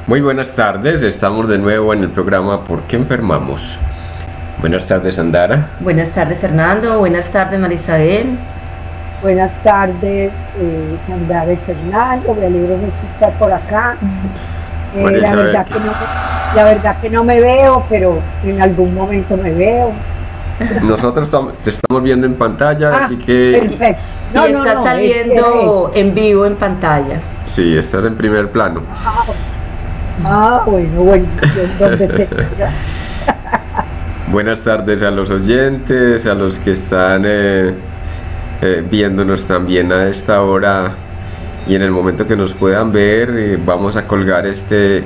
Muy buenas tardes, estamos de nuevo en el programa ¿Por qué enfermamos? Buenas tardes, Andara. Buenas tardes, Fernando. Buenas tardes, Marisabel. Buenas tardes, Sandra y Fernando. Me alegro mucho estar por acá. Marisabel. La verdad que no me veo, pero en algún momento me veo. Nosotros te estamos viendo en pantalla, así que... Perfecto. Y está saliendo en vivo en pantalla. Sí, estás en primer plano. Bueno, donde se... Buenas tardes a los oyentes, a los que están viéndonos también a esta hora y en el momento que nos puedan ver. Vamos a colgar este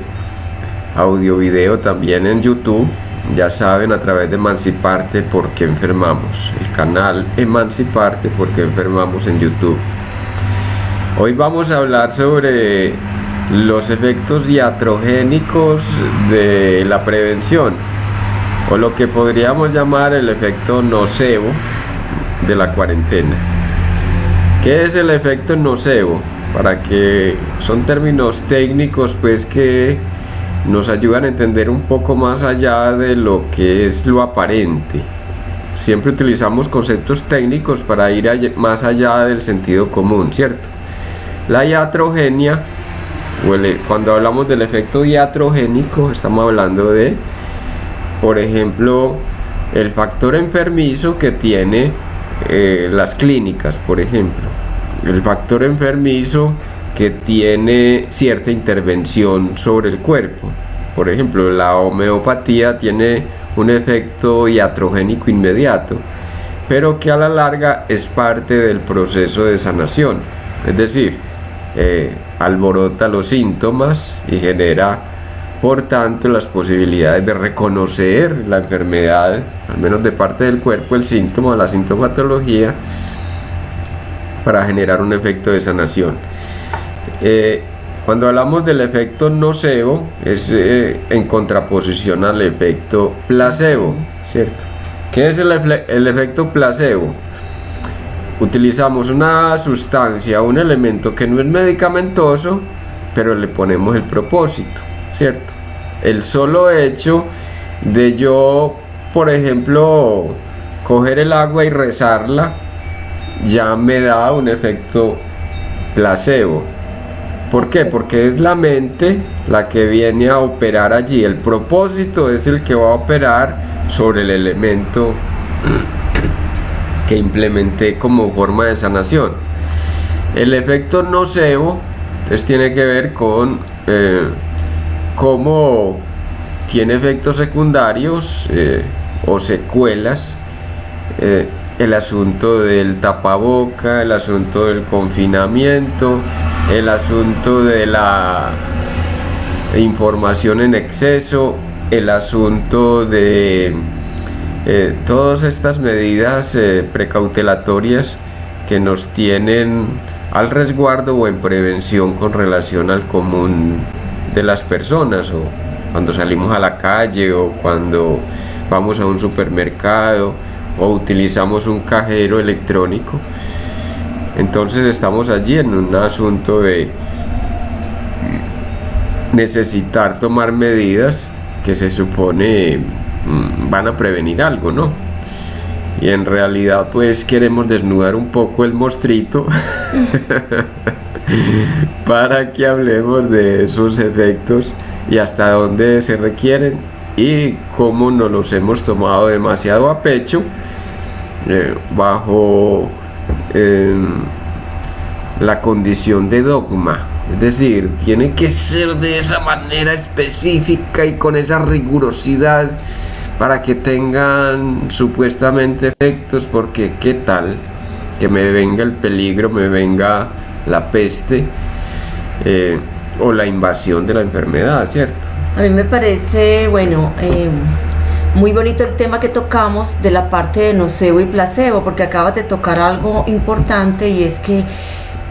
audio video también en YouTube, ya saben, a través de Emanciparte porque enfermamos, el canal Emanciparte porque enfermamos en YouTube. Hoy vamos a hablar sobre los efectos iatrogénicos de la prevención, o lo que podríamos llamar el efecto nocebo de la cuarentena. ¿Qué es el efecto nocebo? Para que son términos técnicos pues que nos ayudan a entender un poco más allá de lo que es lo aparente. Siempre utilizamos conceptos técnicos para ir más allá del sentido común, ¿cierto? La iatrogenia, cuando hablamos del efecto iatrogénico, estamos hablando de, por ejemplo, el factor enfermizo que tiene las clínicas, por ejemplo. El factor enfermizo que tiene cierta intervención sobre el cuerpo. Por ejemplo, la homeopatía tiene un efecto iatrogénico inmediato, pero que a la larga es parte del proceso de sanación. Es decir, alborota los síntomas y genera, por tanto, las posibilidades de reconocer la enfermedad, al menos de parte del cuerpo, el síntoma, la sintomatología, para generar un efecto de sanación. Cuando hablamos del efecto nocebo, es en contraposición al efecto placebo, ¿cierto? ¿Qué es el efecto placebo? Utilizamos una sustancia, un elemento que no es medicamentoso, pero le ponemos el propósito, ¿cierto? El solo hecho de yo, por ejemplo, coger el agua y rezarla, ya me da un efecto placebo. ¿Por qué? Porque es la mente la que viene a operar allí. El propósito es el que va a operar sobre el elemento que implementé como forma de sanación. El efecto nocebo tiene que ver con cómo tiene efectos secundarios o secuelas, el asunto del tapaboca, el asunto del confinamiento, el asunto de la información en exceso, el asunto de todas estas medidas precautelatorias que nos tienen al resguardo o en prevención con relación al común de las personas, o cuando salimos a la calle, o cuando vamos a un supermercado, o utilizamos un cajero electrónico. Entonces estamos allí en un asunto de necesitar tomar medidas que se supone van a prevenir algo, ¿no? Y en realidad pues queremos desnudar un poco el mostrito para que hablemos de esos efectos y hasta dónde se requieren y cómo nos los hemos tomado demasiado a pecho bajo la condición de dogma. Es decir, tiene que ser de esa manera específica y con esa rigurosidad para que tengan supuestamente efectos, porque qué tal que me venga el peligro, me venga la peste o la invasión de la enfermedad, ¿cierto? A mí me parece, muy bonito el tema que tocamos de la parte de nocebo y placebo, porque acabas de tocar algo importante, y es que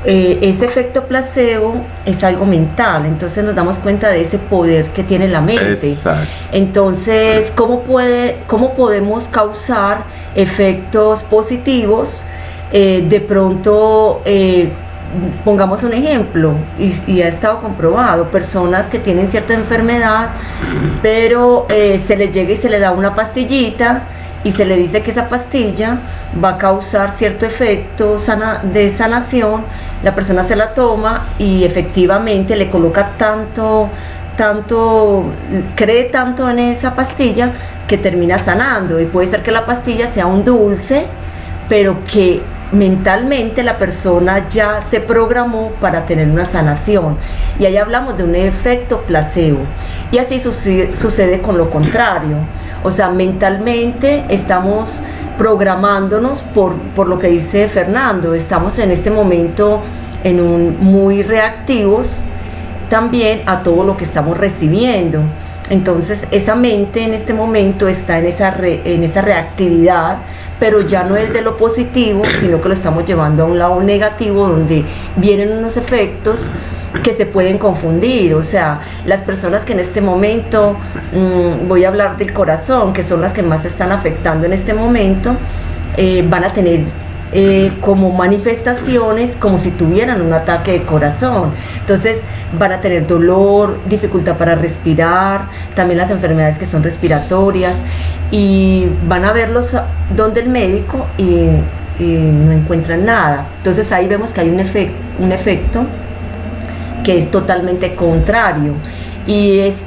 ese efecto placebo es algo mental. Entonces nos damos cuenta de ese poder que tiene la mente. Exacto. Entonces, ¿cómo podemos causar efectos positivos? De pronto pongamos un ejemplo, y ha estado comprobado, personas que tienen cierta enfermedad, pero se les llega y se le da una pastillita y se le dice que esa pastilla va a causar cierto efecto de sanación, la persona se la toma y efectivamente le coloca cree tanto en esa pastilla que termina sanando, y puede ser que la pastilla sea un dulce, pero que mentalmente la persona ya se programó para tener una sanación, y ahí hablamos de un efecto placebo. Y así sucede con lo contrario, o sea, mentalmente estamos programándonos por lo que dice Fernando, estamos en este momento muy reactivos también a todo lo que estamos recibiendo. Entonces esa mente en este momento está en esa reactividad, pero ya no es de lo positivo, sino que lo estamos llevando a un lado negativo, donde vienen unos efectos que se pueden confundir. O sea, las personas que en este momento, voy a hablar del corazón, que son las que más se están afectando en este momento, van a tener como manifestaciones como si tuvieran un ataque de corazón. Entonces van a tener dolor, dificultad para respirar, también las enfermedades que son respiratorias, y van a verlos donde el médico y no encuentran nada. Entonces ahí vemos que hay un efecto que es totalmente contrario. Y es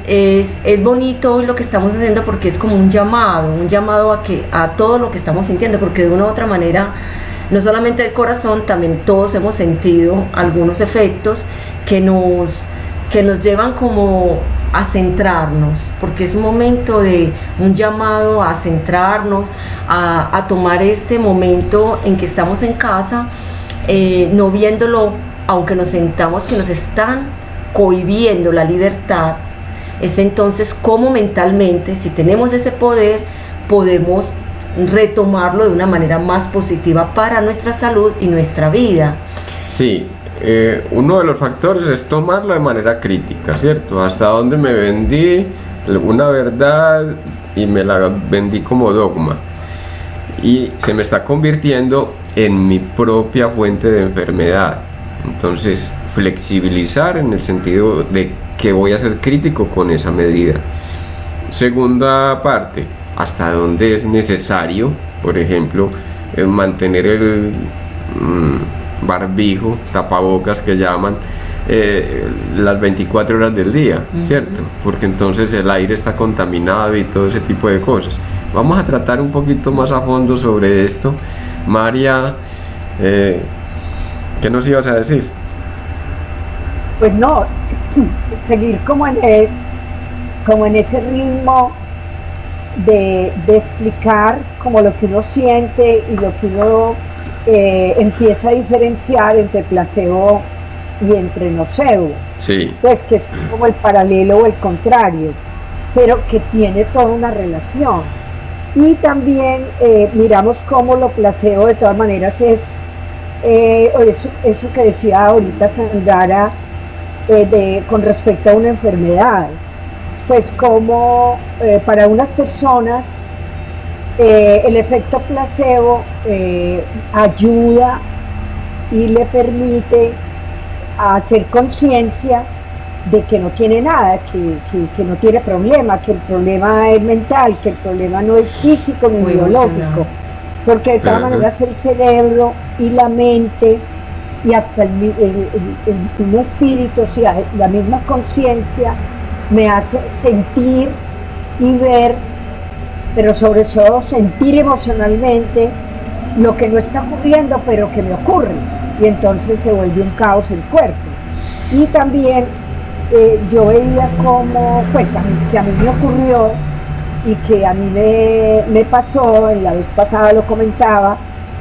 bonito hoy lo que estamos haciendo, porque es como un llamado a todo lo que estamos sintiendo, porque de una u otra manera, no solamente el corazón, también todos hemos sentido algunos efectos que nos llevan como a centrarnos, porque es un momento de un llamado a centrarnos, a tomar este momento en que estamos en casa, no viéndolo, aunque nos sentamos que nos están cohibiendo la libertad. Es entonces como mentalmente, si tenemos ese poder, podemos retomarlo de una manera más positiva para nuestra salud y nuestra vida. Sí, uno de los factores es tomarlo de manera crítica, ¿cierto? Hasta dónde me vendí una verdad y me la vendí como dogma, y se me está convirtiendo en mi propia fuente de enfermedad. Entonces, flexibilizar en el sentido de que voy a ser crítico con esa medida. Segunda parte, hasta dónde es necesario, por ejemplo, mantener el barbijo, tapabocas que llaman, las 24 horas del día, ¿cierto? Porque entonces el aire está contaminado y todo ese tipo de cosas. Vamos a tratar un poquito más a fondo sobre esto. María, ¿qué nos ibas a decir? Pues no, seguir como en ese ritmo de explicar como lo que uno siente y lo que uno empieza a diferenciar entre placebo y entre nocebo. Sí. Pues que es como el paralelo o el contrario, pero que tiene toda una relación. Y también miramos cómo lo placebo de todas maneras es eso que decía ahorita Sandara, con respecto a una enfermedad, pues como para unas personas el efecto placebo ayuda y le permite hacer conciencia de que no tiene nada, que no tiene problema, que el problema es mental, que el problema no es físico ni biológico, porque de todas maneras el cerebro y la mente y hasta el mismo espíritu, o sea, la misma conciencia me hace sentir y ver, pero sobre todo sentir emocionalmente lo que no está ocurriendo, pero que me ocurre, y entonces se vuelve un caos el cuerpo. Y también yo veía como, pues que a mí me ocurrió y que a mí me pasó, la vez pasada lo comentaba,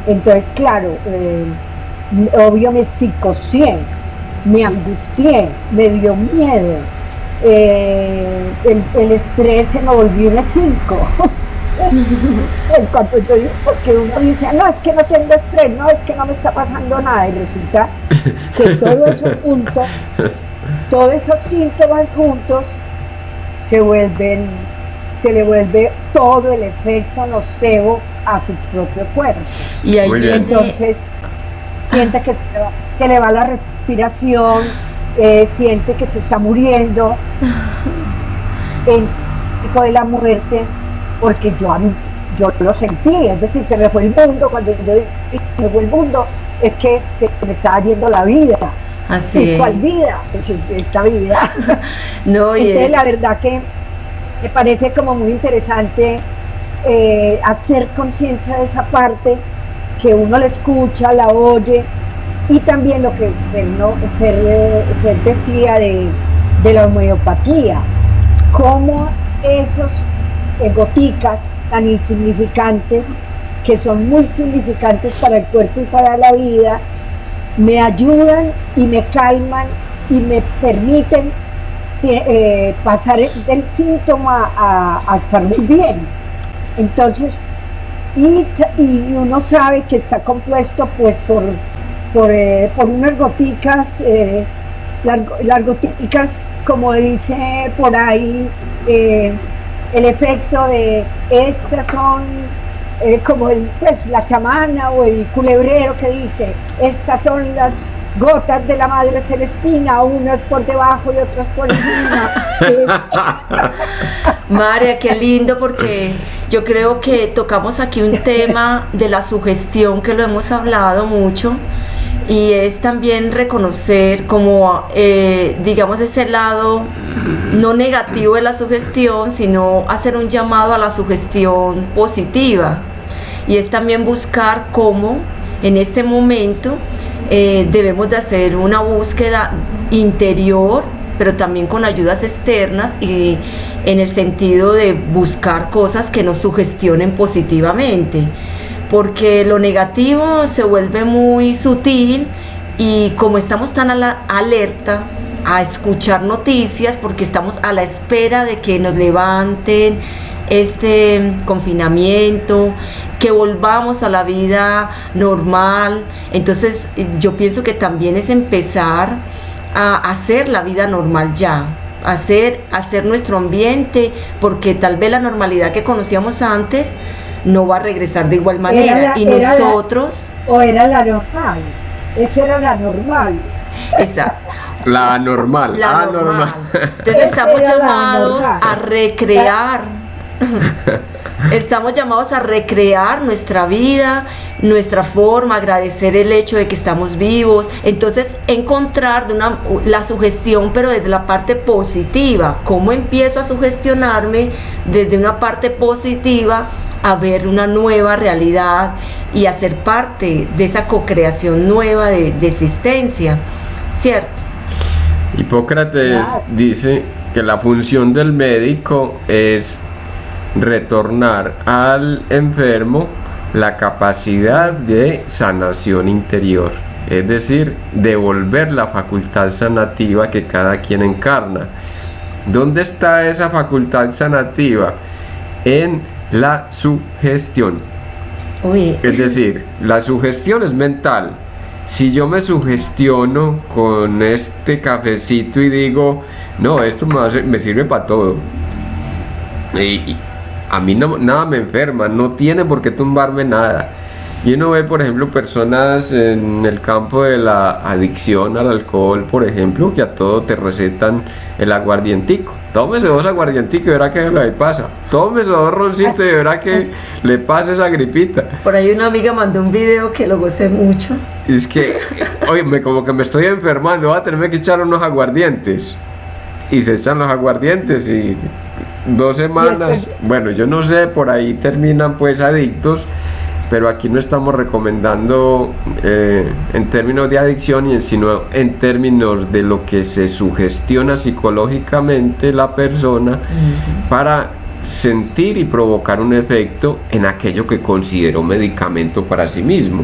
entonces claro, obvio me psicocié, me angustié, me dio miedo, el estrés se me volvió un 5. Es cuando yo digo, porque uno dice, no, es que no tengo estrés, no, es que no me está pasando nada, y resulta que todos esos síntomas juntos se le vuelve todo el efecto nocebo a su propio cuerpo. Y ahí entonces siente que se le va la respiración, siente que se está muriendo, en de la muerte, porque yo lo sentí, es decir, se me fue el mundo, cuando yo dije se me fue el mundo, es que se me estaba yendo la vida. Así es. ¿Cuál vida? Pues esta vida. No, entonces la verdad que me parece como muy interesante hacer conciencia de esa parte, que uno la escucha, la oye, y también lo que Fer decía de la homeopatía, cómo esos goticas tan insignificantes, que son muy significantes para el cuerpo y para la vida, me ayudan y me calman y me permiten pasar del síntoma a estar muy bien. Entonces, y uno sabe que está compuesto pues por unas goticas, las goticas, como dice por ahí, el efecto de estas son como pues, la chamana o el culebrero que dice, estas son las gotas de la Madre Celestina, unas por debajo y otras por encima. María, qué lindo, porque yo creo que tocamos aquí un tema de la sugestión, que lo hemos hablado mucho, y es también reconocer como, digamos, ese lado no negativo de la sugestión, sino hacer un llamado a la sugestión positiva, y es también buscar cómo en este momento debemos de hacer una búsqueda interior, pero también con ayudas externas, y en el sentido de buscar cosas que nos sugestionen positivamente, porque lo negativo se vuelve muy sutil, y como estamos tan alerta a escuchar noticias, porque estamos a la espera de que nos levanten este confinamiento, que volvamos a la vida normal, entonces yo pienso que también es empezar a hacer la vida normal ya, hacer nuestro ambiente, porque tal vez la normalidad que conocíamos antes no va a regresar de igual manera, y nosotros... Era la normal, esa era la normal. Exacto. La normal. Entonces estamos llamados a recrear. Estamos llamados a recrear nuestra vida, nuestra forma, agradecer el hecho de que estamos vivos. Entonces encontrar la sugestión, pero desde la parte positiva. ¿Cómo empiezo a sugestionarme desde una parte positiva a ver una nueva realidad y a ser parte de esa co-creación nueva de existencia? ¿Cierto? Hipócrates dice que la función del médico es retornar al enfermo la capacidad de sanación interior, es decir, devolver la facultad sanativa que cada quien encarna. ¿Dónde está esa facultad sanativa? En la sugestión. Es decir, la sugestión es mental. Si yo me sugestiono con este cafecito y digo, no, esto me sirve para todo, y a mí nada me enferma, no tiene por qué tumbarme nada. Y uno ve, por ejemplo, personas en el campo de la adicción al alcohol, por ejemplo, que a todo te recetan el aguardientico. Tómese 2 aguardienticos y verá que le pasa. Tómese 2 roncitos y verá que le pasa esa gripita. Por ahí una amiga mandó un video que lo gocé mucho. Es que, oye, como que me estoy enfermando, voy a tener que echar unos aguardientes. Y se echan los aguardientes y 2 semanas, bueno, yo no sé, por ahí terminan pues adictos. Pero aquí no estamos recomendando en términos de adicción, sino en términos de lo que se sugestiona psicológicamente la persona para sentir y provocar un efecto en aquello que consideró medicamento para sí mismo.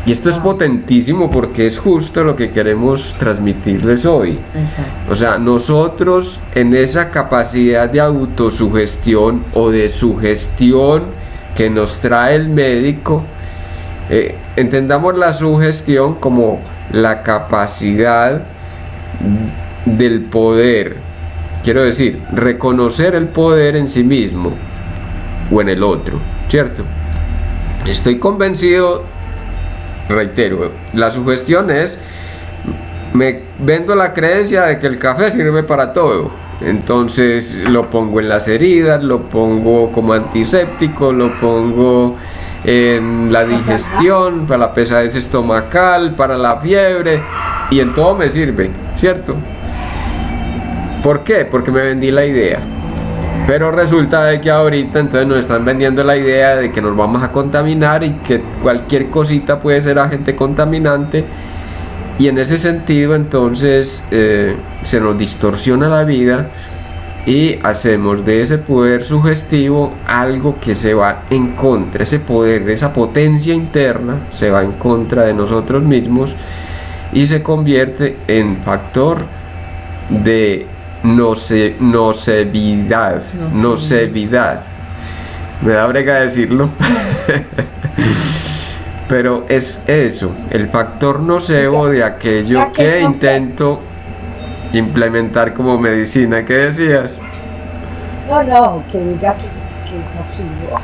Y esto es potentísimo porque es justo lo que queremos transmitirles hoy. Exacto. O sea, nosotros en esa capacidad de autosugestión o de sugestión que nos trae el médico, entendamos la sugestión como la capacidad del poder, quiero decir, reconocer el poder en sí mismo o en el otro, ¿cierto? Estoy convencido reitero, la sugestión es, me vendo la creencia de que el café sirve para todo. Entonces lo pongo en las heridas, lo pongo como antiséptico, lo pongo en la digestión, para la pesadez estomacal, para la fiebre, y en todo me sirve, ¿cierto? ¿Por qué? Porque me vendí la idea. Pero resulta de que ahorita entonces nos están vendiendo la idea de que nos vamos a contaminar y que cualquier cosita puede ser agente contaminante, y en ese sentido entonces se nos distorsiona la vida y hacemos de ese poder sugestivo algo que se va en contra. Ese poder, esa potencia interna se va en contra de nosotros mismos y se convierte en factor de nocevidad. Me da brega decirlo. Pero es eso, el factor nocivo de aquello que intento implementar como medicina. ¿Qué decías? No, que diga que es nocivo.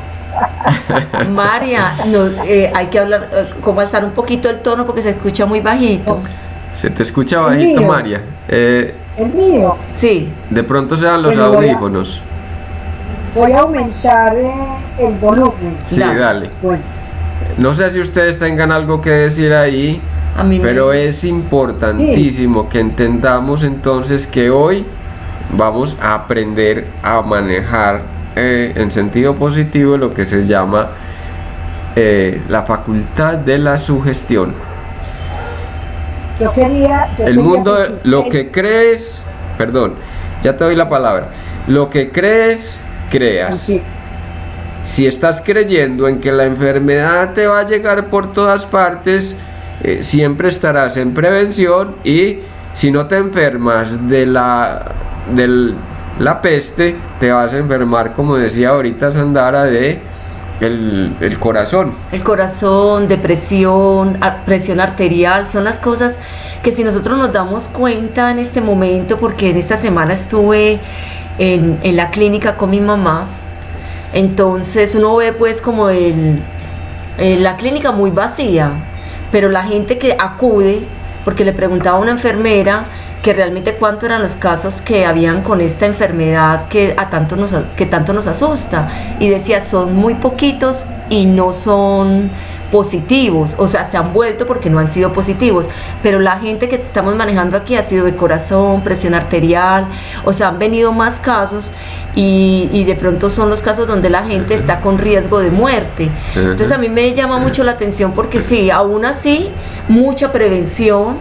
María, no, hay que hablar, como alzar un poquito el tono porque se escucha muy bajito. ¿Se te escucha bajito, mío. María? El mío. Sí. De pronto sean los Pero audífonos. Voy a aumentar el volumen. Sí, dale. Bueno, No sé si ustedes tengan algo que decir ahí, A mí me- pero es importantísimo que entendamos entonces que hoy vamos a aprender a manejar en sentido positivo lo que se llama la facultad de la sugestión. yo quería El mundo, que lo ustedes- que crees, perdón, ya te doy la palabra, lo que crees, creas. Sí. Si estás creyendo en que la enfermedad te va a llegar por todas partes, siempre estarás en prevención, y si no te enfermas de la peste, te vas a enfermar, como decía ahorita Sandara, de el corazón. El corazón, depresión, presión arterial, son las cosas que si nosotros nos damos cuenta en este momento, porque en esta semana estuve en la clínica con mi mamá, entonces uno ve pues como la clínica muy vacía, pero la gente que acude, porque le preguntaba a una enfermera que realmente cuántos eran los casos que habían con esta enfermedad que tanto nos asusta, y decía son muy poquitos y no son positivos, o sea, se han vuelto porque no han sido positivos, pero la gente que estamos manejando aquí ha sido de corazón, presión arterial, o sea, han venido más casos, y de pronto son los casos donde la gente está con riesgo de muerte. Entonces a mí me llama mucho la atención porque sí, aún así, mucha prevención,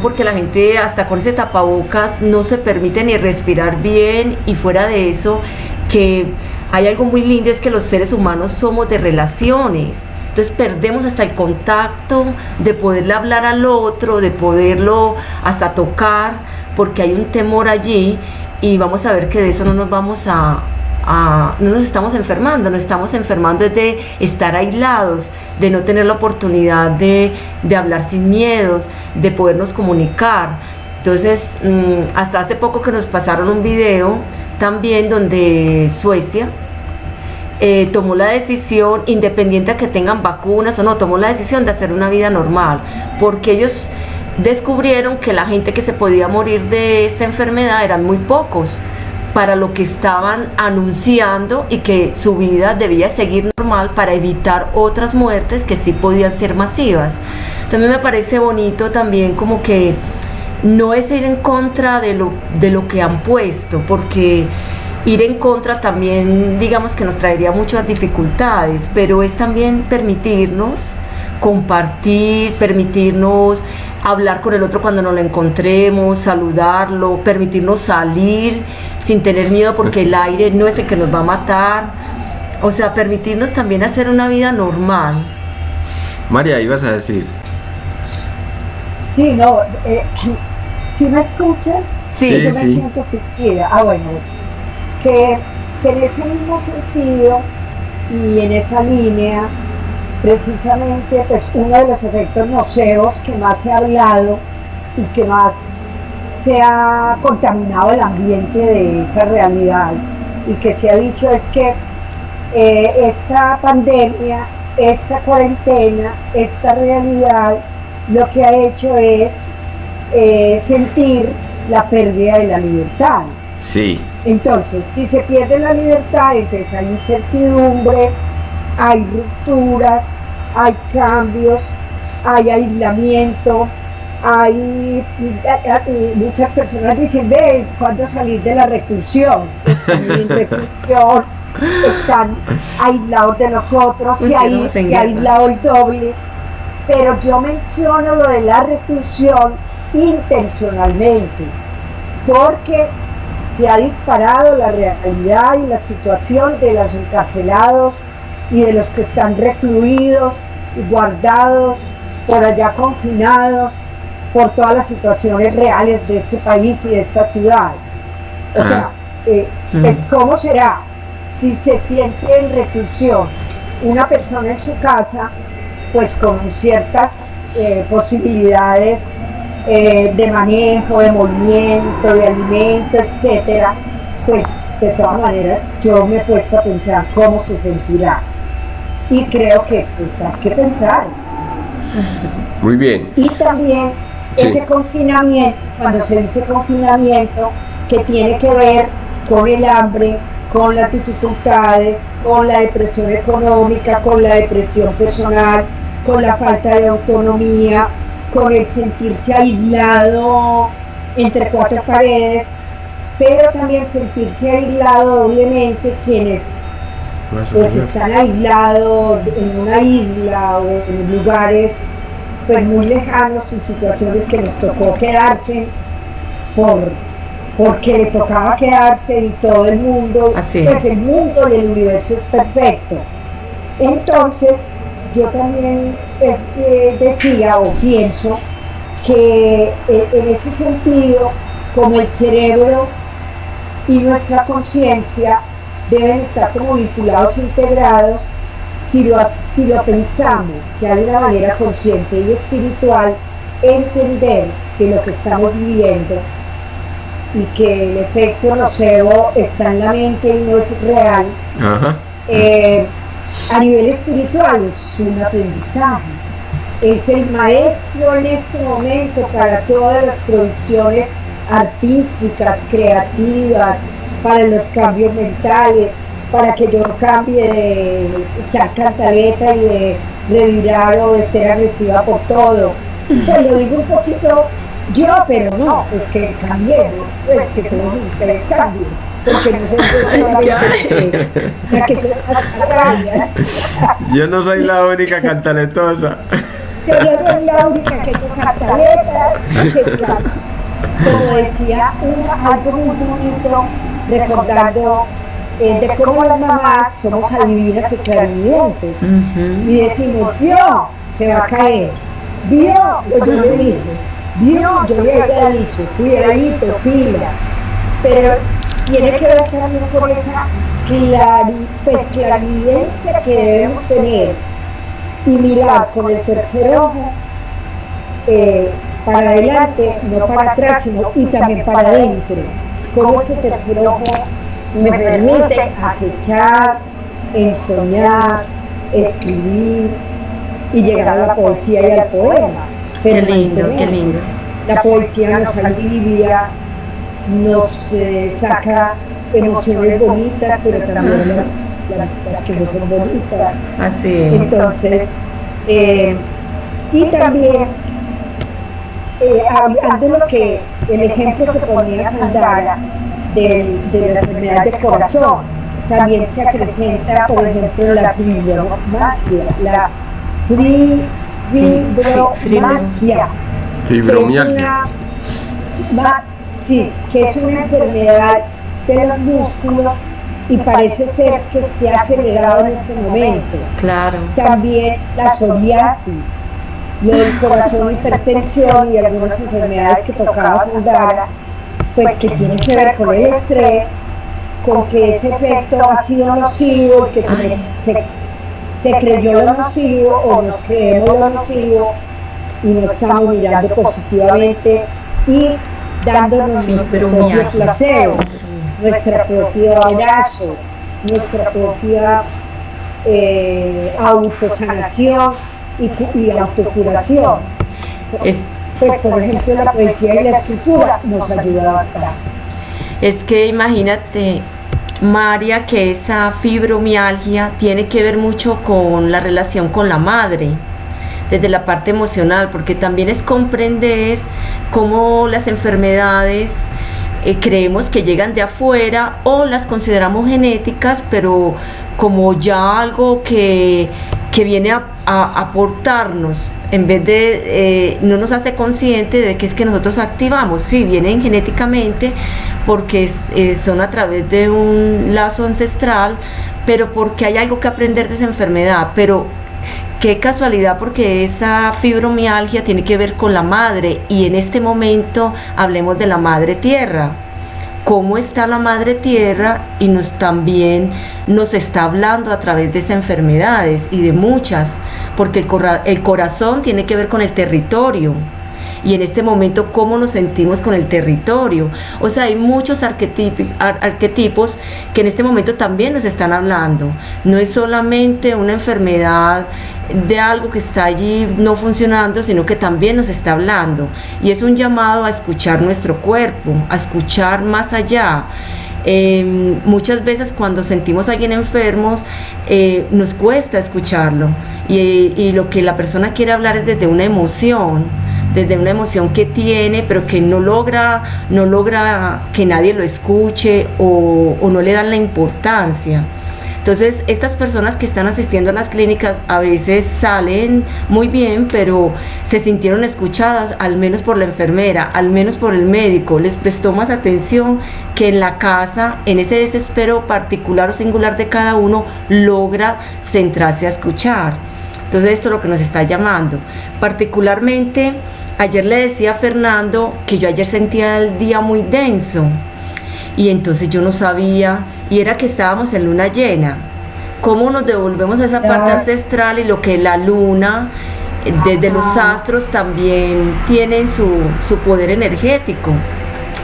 porque la gente hasta con ese tapabocas no se permite ni respirar bien, y fuera de eso, que hay algo muy lindo, es que los seres humanos somos de relaciones, entonces perdemos hasta el contacto de poderle hablar al otro, de poderlo hasta tocar, porque hay un temor allí, y vamos a ver que de eso no nos vamos no nos estamos enfermando, nos estamos enfermando es de estar aislados, de no tener la oportunidad de hablar sin miedos, de podernos comunicar. Entonces, hasta hace poco que nos pasaron un video también donde Suecia tomó la decisión, independiente a que tengan vacunas o no, tomó la decisión de hacer una vida normal, porque ellos descubrieron que la gente que se podía morir de esta enfermedad eran muy pocos para lo que estaban anunciando, y que su vida debía seguir normal para evitar otras muertes que sí podían ser masivas. También me parece bonito también como que no es ir en contra de lo que han puesto, porque ir en contra también digamos que nos traería muchas dificultades, pero es también permitirnos compartir, permitirnos hablar con el otro cuando nos lo encontremos, saludarlo, permitirnos salir sin tener miedo porque el aire no es el que nos va a matar, o sea, permitirnos también hacer una vida normal. María, ibas a decir. Sí, no, ¿sí me escuchan? Sí, Yo sí. me siento fingida. Bueno, que en ese mismo sentido y en esa línea, precisamente, pues uno de los efectos nocivos que más se ha hablado y que más se ha contaminado el ambiente de esa realidad, y que se ha dicho es que esta pandemia esta cuarentena, esta realidad, lo que ha hecho es sentir la pérdida de la libertad. Sí. Entonces, si se pierde la libertad, entonces hay incertidumbre, hay rupturas, hay cambios, hay aislamiento, hay muchas personas dicen, ve, ¿cuándo salir de la reclusión? Están en reclusión, están aislados de nosotros, se ha aislado el doble, pero yo menciono lo de la reclusión intencionalmente, porque se ha disparado la realidad y la situación de los encarcelados y de los que están recluidos y guardados, por allá confinados, por todas las situaciones reales de este país y de esta ciudad. O sea, es cómo será si se siente en reclusión una persona en su casa, pues con ciertas posibilidades de manejo, de movimiento, de alimento, etcétera, pues de todas maneras yo me he puesto a pensar cómo se sentirá. Y creo que pues hay que pensar. Muy bien. Y también ese confinamiento, cuando se dice confinamiento, que tiene que ver con el hambre, con las dificultades, con la depresión económica, con la depresión personal, con la falta de autonomía, con el sentirse aislado entre cuatro paredes, pero también sentirse aislado doblemente quienes pues están aislados en una isla o en lugares pues muy lejanos y situaciones que les tocó quedarse porque le tocaba quedarse y todo el mundo, pues el mundo y el universo es perfecto. Entonces yo también decía o pienso que en ese sentido, como el cerebro y nuestra conciencia deben estar como vinculados, integrados, si lo pensamos, que hay una manera consciente y espiritual, entender que lo que estamos viviendo y que el efecto nocebo está en la mente y no es real. A nivel espiritual es un aprendizaje, es el maestro en este momento para todas las producciones artísticas, creativas, para los cambios mentales, para que yo cambie de echar cantaleta y de revirar o de ser agresiva por todo. Pues lo digo un poquito yo, pero no, es que cambié, pues que todos ustedes cambien, porque no sé solamente la que soy más rabia. Yo no soy la única cantaletosa. Yo no soy la única que echo cantaleta, como decía, algo muy bonito, recordando de cómo las mamás somos adivinas y clarividentes, y decimos, vio, se va a caer, vio, yo le dije, vio, yo le había dicho, cuidadito, pila, pero tiene que ver también con esa clarividencia que debemos tener y mirar con el tercer ojo para adelante, no para atrás, sino y también para adentro. Como ese tercer ojo me permite acechar, ensoñar, escribir y llegar a la poesía y al poema. Qué lindo, qué lindo. La poesía nos alivia, nos saca emociones bonitas, pero también las que no son bonitas. Así es. Entonces, y también hablando de lo que el ejemplo que ponía Sandara de la enfermedad del corazón, también se acrecenta, por ejemplo, la fibromialgia, que es una enfermedad de los músculos y parece ser que se ha acelerado en este momento. Claro. También la psoriasis, lo del corazón, hipertensión y algunas enfermedades que tocaba Sandara, pues que tienen que ver con el estrés, con que ese efecto ha sido nocivo, que se creyó lo nocivo o nos creemos lo nocivo y no estamos mirando positivamente y dándonos nuestro propio placebo, nuestro propio abrazo, nuestra propia autosanación y autocuración. Es, Pues, por ejemplo, la poesía y la escritura nos ayuda bastante. es que imagínate, María, que esa fibromialgia tiene que ver mucho con la relación con la madre, desde la parte emocional, porque también es comprender cómo las enfermedades creemos que llegan de afuera o las consideramos genéticas, pero como ya algo que viene a aportarnos, en vez de no nos hace consciente de que es que nosotros activamos. Sí, vienen genéticamente porque son a través de un lazo ancestral, pero porque hay algo que aprender de esa enfermedad. Pero qué casualidad, porque esa fibromialgia tiene que ver con la madre, y en este momento hablemos de la madre tierra. Cómo está la madre tierra, y también nos está hablando a través de esas enfermedades, y de muchas, porque el corazón tiene que ver con el territorio, y en este momento cómo nos sentimos con el territorio. O sea, hay muchos arquetipos que en este momento también nos están hablando. No es solamente una enfermedad de algo que está allí no funcionando, sino que también nos está hablando, y es un llamado a escuchar nuestro cuerpo, a escuchar más allá. Muchas veces cuando sentimos a alguien enfermos, nos cuesta escucharlo, y lo que la persona quiere hablar es desde una emoción que tiene, pero que no logra que nadie lo escuche, o no le dan la importancia. Entonces, estas personas que están asistiendo a las clínicas a veces salen muy bien, pero se sintieron escuchadas, al menos por la enfermera, al menos por el médico, les prestó más atención que en la casa, en ese desespero particular o singular de cada uno, logra centrarse a escuchar. Entonces, esto es lo que nos está llamando. Particularmente, ayer le decía a Fernando que yo ayer sentía el día muy denso, y entonces yo no sabía, y era que estábamos en luna llena. ¿Cómo nos devolvemos a esa parte ancestral, y lo que la luna, desde los astros, también tienen su poder energético?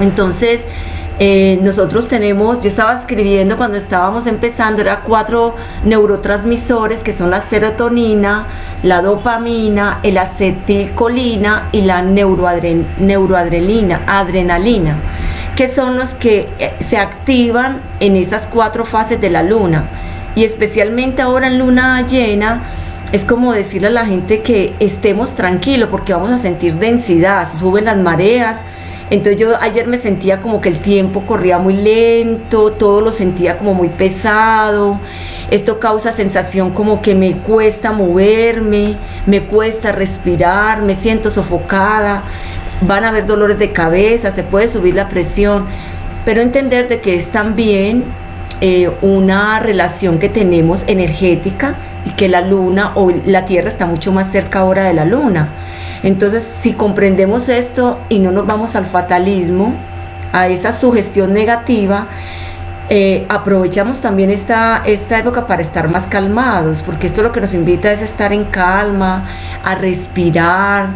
Entonces, nosotros tenemos, yo estaba escribiendo cuando estábamos empezando, era 4 neurotransmisores, que son la serotonina, la dopamina, el acetilcolina y la adrenalina, que son los que se activan en esas 4 fases de la luna. Y especialmente ahora en luna llena, es como decirle a la gente que estemos tranquilos, porque vamos a sentir densidad, suben las mareas. Entonces yo ayer me sentía como que el tiempo corría muy lento, todo lo sentía como muy pesado. Esto causa sensación como que me cuesta moverme, me cuesta respirar, me siento sofocada. Van a haber dolores de cabeza, se puede subir la presión, pero entender de que es también una relación que tenemos energética, y que la luna o la tierra está mucho más cerca ahora de la luna. Entonces, si comprendemos esto y no nos vamos al fatalismo, a esa sugestión negativa, aprovechamos también esta época para estar más calmados, porque esto lo que nos invita es a estar en calma, a respirar,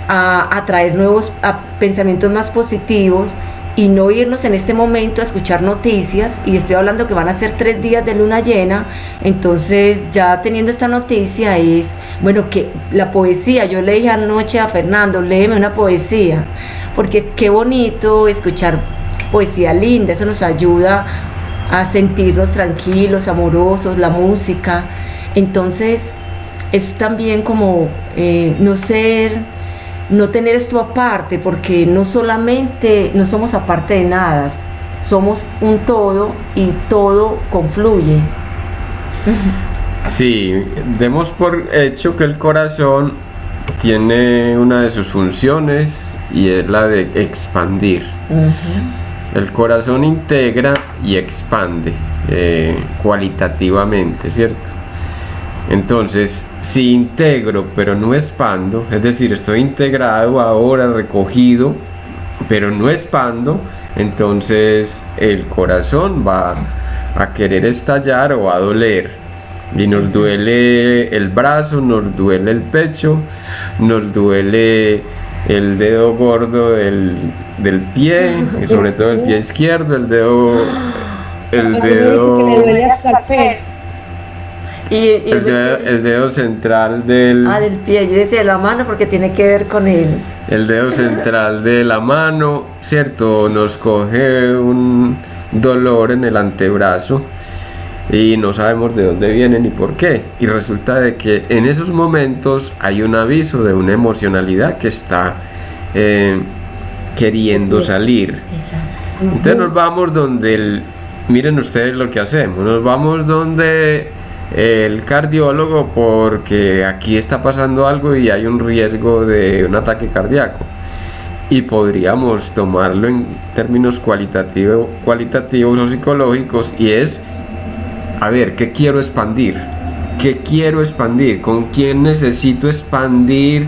a traer nuevos pensamientos más positivos, y no irnos en este momento a escuchar noticias. Y estoy hablando que van a ser 3 días de luna llena. Entonces, ya teniendo esta noticia, es bueno, que la poesía, yo le dije anoche a Fernando, léeme una poesía, porque qué bonito escuchar poesía linda, eso nos ayuda a sentirnos tranquilos, amorosos, la música. Entonces, es también como no tener esto aparte, porque no somos aparte de nada, somos un todo, y todo confluye. Sí, demos por hecho que el corazón tiene una de sus funciones, y es la de expandir. El corazón integra y expande cualitativamente, ¿cierto? Entonces, si integro pero no expando, es decir, estoy integrado ahora, recogido, pero no expando, entonces el corazón va a querer estallar o a doler. Y nos duele el brazo, nos duele el pecho, nos duele el dedo gordo del pie, y sobre todo el pie izquierdo, el dedo... Que le duele hasta el pelo. El dedo central del... del pie, yo decía de la mano porque tiene que ver con el dedo central de la mano, ¿cierto? Nos coge un dolor en el antebrazo y no sabemos de dónde viene ni por qué. Y resulta de que en esos momentos hay un aviso de una emocionalidad que está queriendo salir. Exacto. Entonces nos vamos donde miren ustedes lo que hacemos, nos vamos donde el cardiólogo porque aquí está pasando algo y hay un riesgo de un ataque cardíaco, y podríamos tomarlo en términos cualitativos o psicológicos, y es, a ver, ¿qué quiero expandir? ¿Qué quiero expandir? ¿Con quién necesito expandir?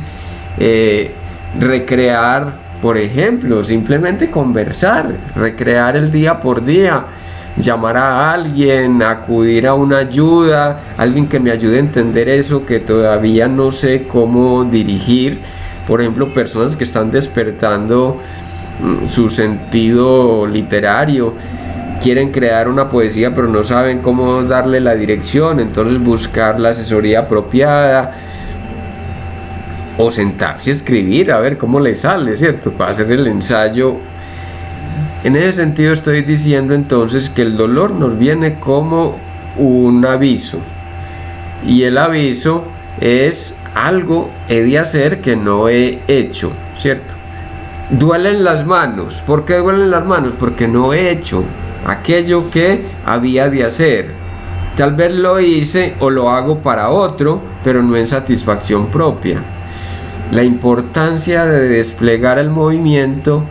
Recrear, por ejemplo, simplemente conversar, recrear el día por día, llamar a alguien, acudir a una ayuda, alguien que me ayude a entender eso que todavía no sé cómo dirigir. Por ejemplo, personas que están despertando su sentido literario, quieren crear una poesía pero no saben cómo darle la dirección, entonces buscar la asesoría apropiada, o sentarse a escribir a ver cómo le sale, ¿cierto? Para hacer el ensayo. En ese sentido estoy diciendo entonces que el dolor nos viene como un aviso, y el aviso es algo he de hacer que no he hecho, ¿cierto? Duelen las manos. ¿Por qué duelen las manos? Porque no he hecho aquello que había de hacer. Tal vez lo hice o lo hago para otro, pero no en satisfacción propia. La importancia de desplegar el movimiento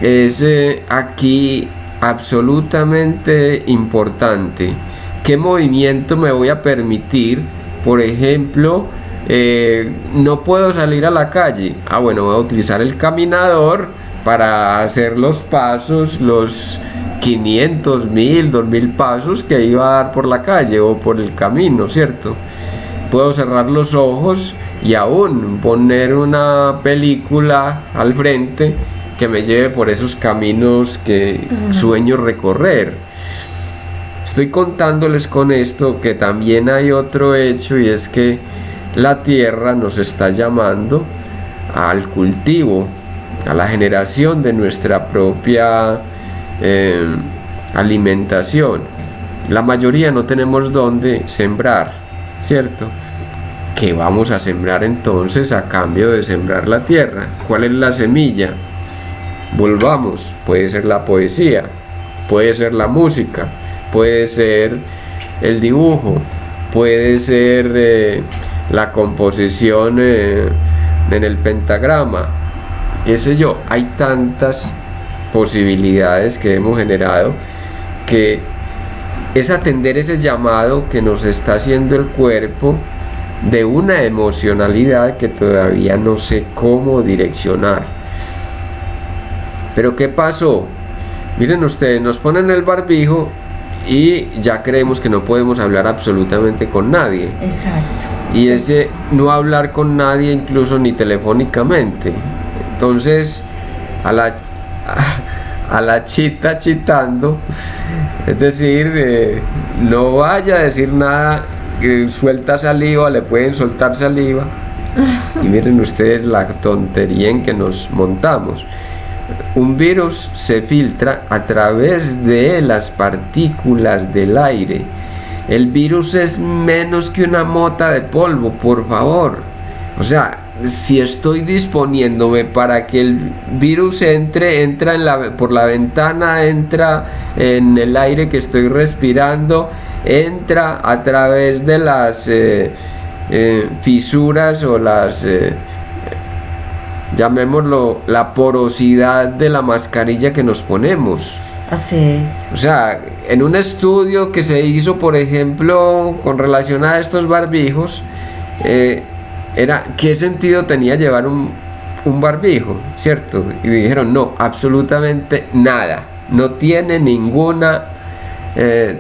es aquí absolutamente importante. ¿Qué movimiento me voy a permitir? Por ejemplo, no puedo salir a la calle. Bueno, voy a utilizar el caminador para hacer los pasos, los 500, 1000, 2000 pasos que iba a dar por la calle o por el camino, ¿cierto? Puedo cerrar los ojos y aún poner una película al frente que me lleve por esos caminos que sueño recorrer. Estoy contándoles con esto que también hay otro hecho, y es que la tierra nos está llamando al cultivo, a la generación de nuestra propia alimentación. La mayoría no tenemos dónde sembrar, ¿cierto? ¿Qué vamos a sembrar entonces a cambio de sembrar la tierra? ¿Cuál es la semilla? Volvamos, puede ser la poesía, puede ser la música, puede ser el dibujo, puede ser la composición en el pentagrama, qué sé yo. Hay tantas posibilidades que hemos generado, que es atender ese llamado que nos está haciendo el cuerpo de una emocionalidad que todavía no sé cómo direccionar. Pero ¿qué pasó? Miren ustedes, nos ponen el barbijo y ya creemos que no podemos hablar absolutamente con nadie. Exacto. Y ese no hablar con nadie, incluso ni telefónicamente. Entonces, a la chita chitando, es decir, no vaya a decir nada, suelta saliva, le pueden soltar saliva. Y miren ustedes la tontería en que nos montamos. Un virus se filtra a través de las partículas del aire. El virus es menos que una mota de polvo, por favor. O sea, si estoy disponiéndome para que el virus entra por la ventana, entra en el aire que estoy respirando, entra a través de las fisuras o las... llamémoslo, la porosidad de la mascarilla que nos ponemos. Así es. O sea, en un estudio que se hizo, por ejemplo, con relación a estos barbijos, era qué sentido tenía llevar un barbijo, ¿cierto? Y dijeron, no, absolutamente nada. No tiene ninguna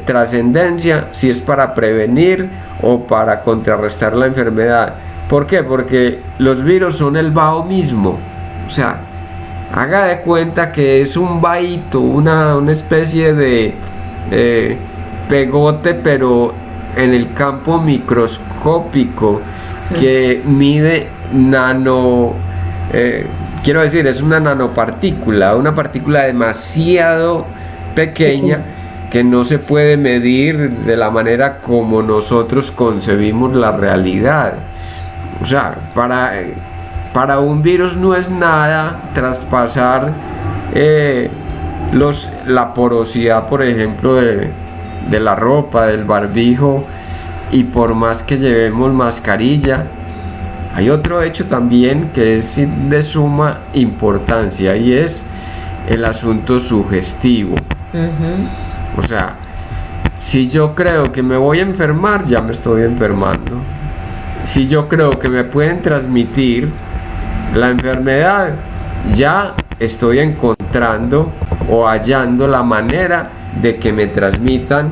trascendencia si es para prevenir o para contrarrestar la enfermedad. ¿Por qué? Porque los virus son el vaho mismo. O sea, haga de cuenta que es un vahito, una especie de pegote, pero en el campo microscópico que mide quiero decir, es una nanopartícula, una partícula demasiado pequeña que no se puede medir de la manera como nosotros concebimos la realidad. O sea, para un virus no es nada traspasar la porosidad, por ejemplo, de la ropa, del barbijo, y por más que llevemos mascarilla. Hay otro hecho también que es de suma importancia, y es el asunto sugestivo. O sea, si yo creo que me voy a enfermar, ya me estoy enfermando. Si yo creo que me pueden transmitir la enfermedad, ya estoy encontrando o hallando la manera de que me transmitan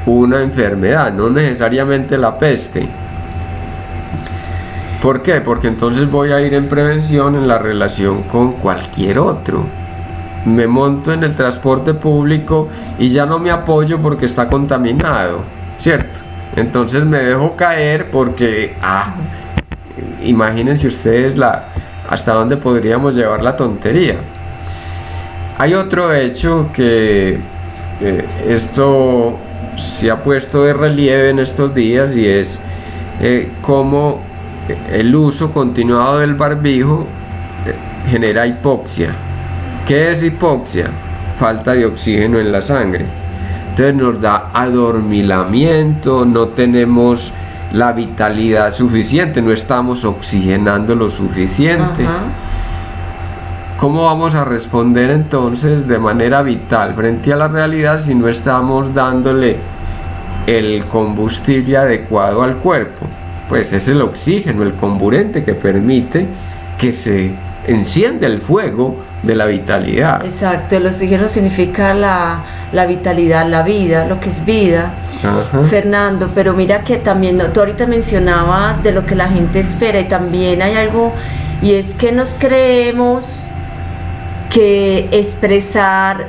una enfermedad, no necesariamente la peste. ¿Por qué? Porque entonces voy a ir en prevención en la relación con cualquier otro. Me monto en el transporte público y ya no me apoyo porque está contaminado, ¿cierto? Entonces me dejo caer porque, imagínense ustedes hasta dónde podríamos llevar la tontería. Hay otro hecho que esto se ha puesto de relieve en estos días, y es cómo el uso continuado del barbijo genera hipoxia. ¿Qué es hipoxia? Falta de oxígeno en la sangre. Entonces nos da adormilamiento, no tenemos la vitalidad suficiente, no estamos oxigenando lo suficiente. ¿Cómo vamos a responder entonces de manera vital frente a la realidad si no estamos dándole el combustible adecuado al cuerpo? Pues es el oxígeno, el comburente que permite que se encienda el fuego de la vitalidad. Exacto, el oxígeno significa la vitalidad, la vida, lo que es vida. Fernando, pero mira que también tú ahorita mencionabas de lo que la gente espera, y también hay algo, y es que nos creemos que expresar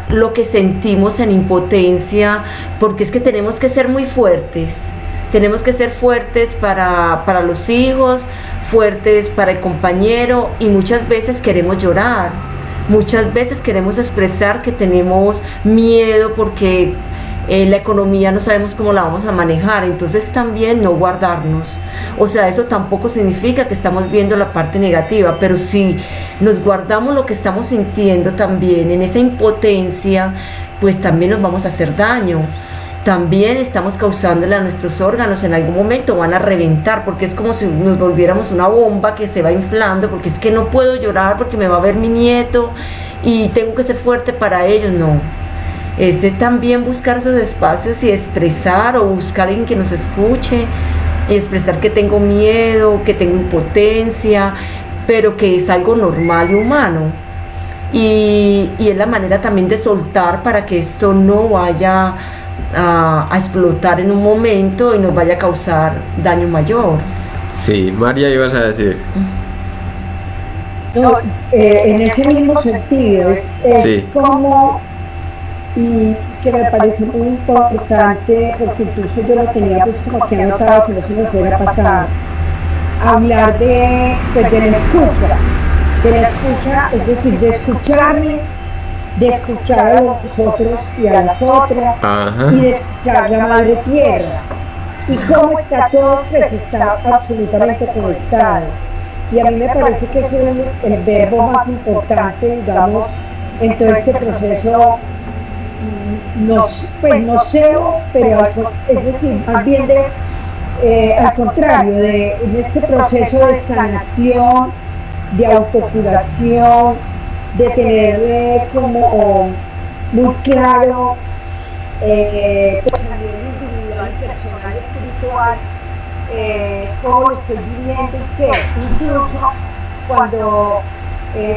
lo que sentimos en impotencia, porque es que tenemos que ser muy fuertes. Tenemos que ser fuertes para los hijos, fuertes para el compañero, y muchas veces queremos llorar, muchas veces queremos expresar que tenemos miedo porque la economía no sabemos cómo la vamos a manejar. Entonces también no guardarnos. O sea, eso tampoco significa que estamos viendo la parte negativa, pero si nos guardamos lo que estamos sintiendo también en esa impotencia, pues también nos vamos a hacer daño. También estamos causándole a nuestros órganos, en algún momento van a reventar, porque es como si nos volviéramos una bomba que se va inflando, porque es que no puedo llorar porque me va a ver mi nieto y tengo que ser fuerte para ellos. No, es de también buscar esos espacios y expresar, o buscar a alguien que nos escuche, y expresar que tengo miedo, que tengo impotencia, pero que es algo normal y humano. Y es la manera también de soltar para que esto no vaya a explotar en un momento y nos vaya a causar daño mayor. Sí, María, ibas a decir. No, en ese mismo sentido, es Sí. como, y que me parece muy importante, porque incluso yo lo tenía pues como que anotado, que no se me fuera a pasar, hablar de la escucha, es decir, de escucharme, de escuchar a los otros y a las otras, y de escuchar la madre tierra, y cómo está todo, pues está absolutamente conectado. Y a mí me parece que es el verbo más importante, digamos, en todo este proceso, no sé, pero es decir, más bien al contrario, en este proceso de sanación, de autocuración, de tener como muy claro, pues a nivel individual, personal, espiritual, cómo lo estoy viviendo, y que incluso cuando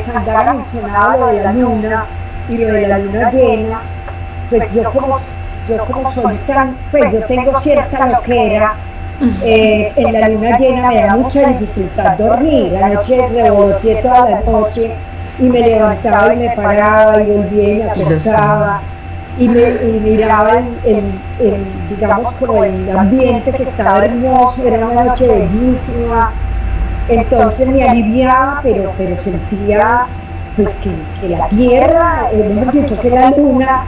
Sandara mencionaba lo de la luna y lo de la luna llena, pues yo como soy tan, pues yo tengo cierta loquera, en la luna llena me da mucha dificultad dormir. La noche revoloteé toda la noche y me levantaba y me paraba y volvía y me acostaba, y miraba digamos, como el ambiente que estaba hermoso, era una noche bellísima, entonces me aliviaba, pero sentía pues que la tierra, mejor dicho, que la luna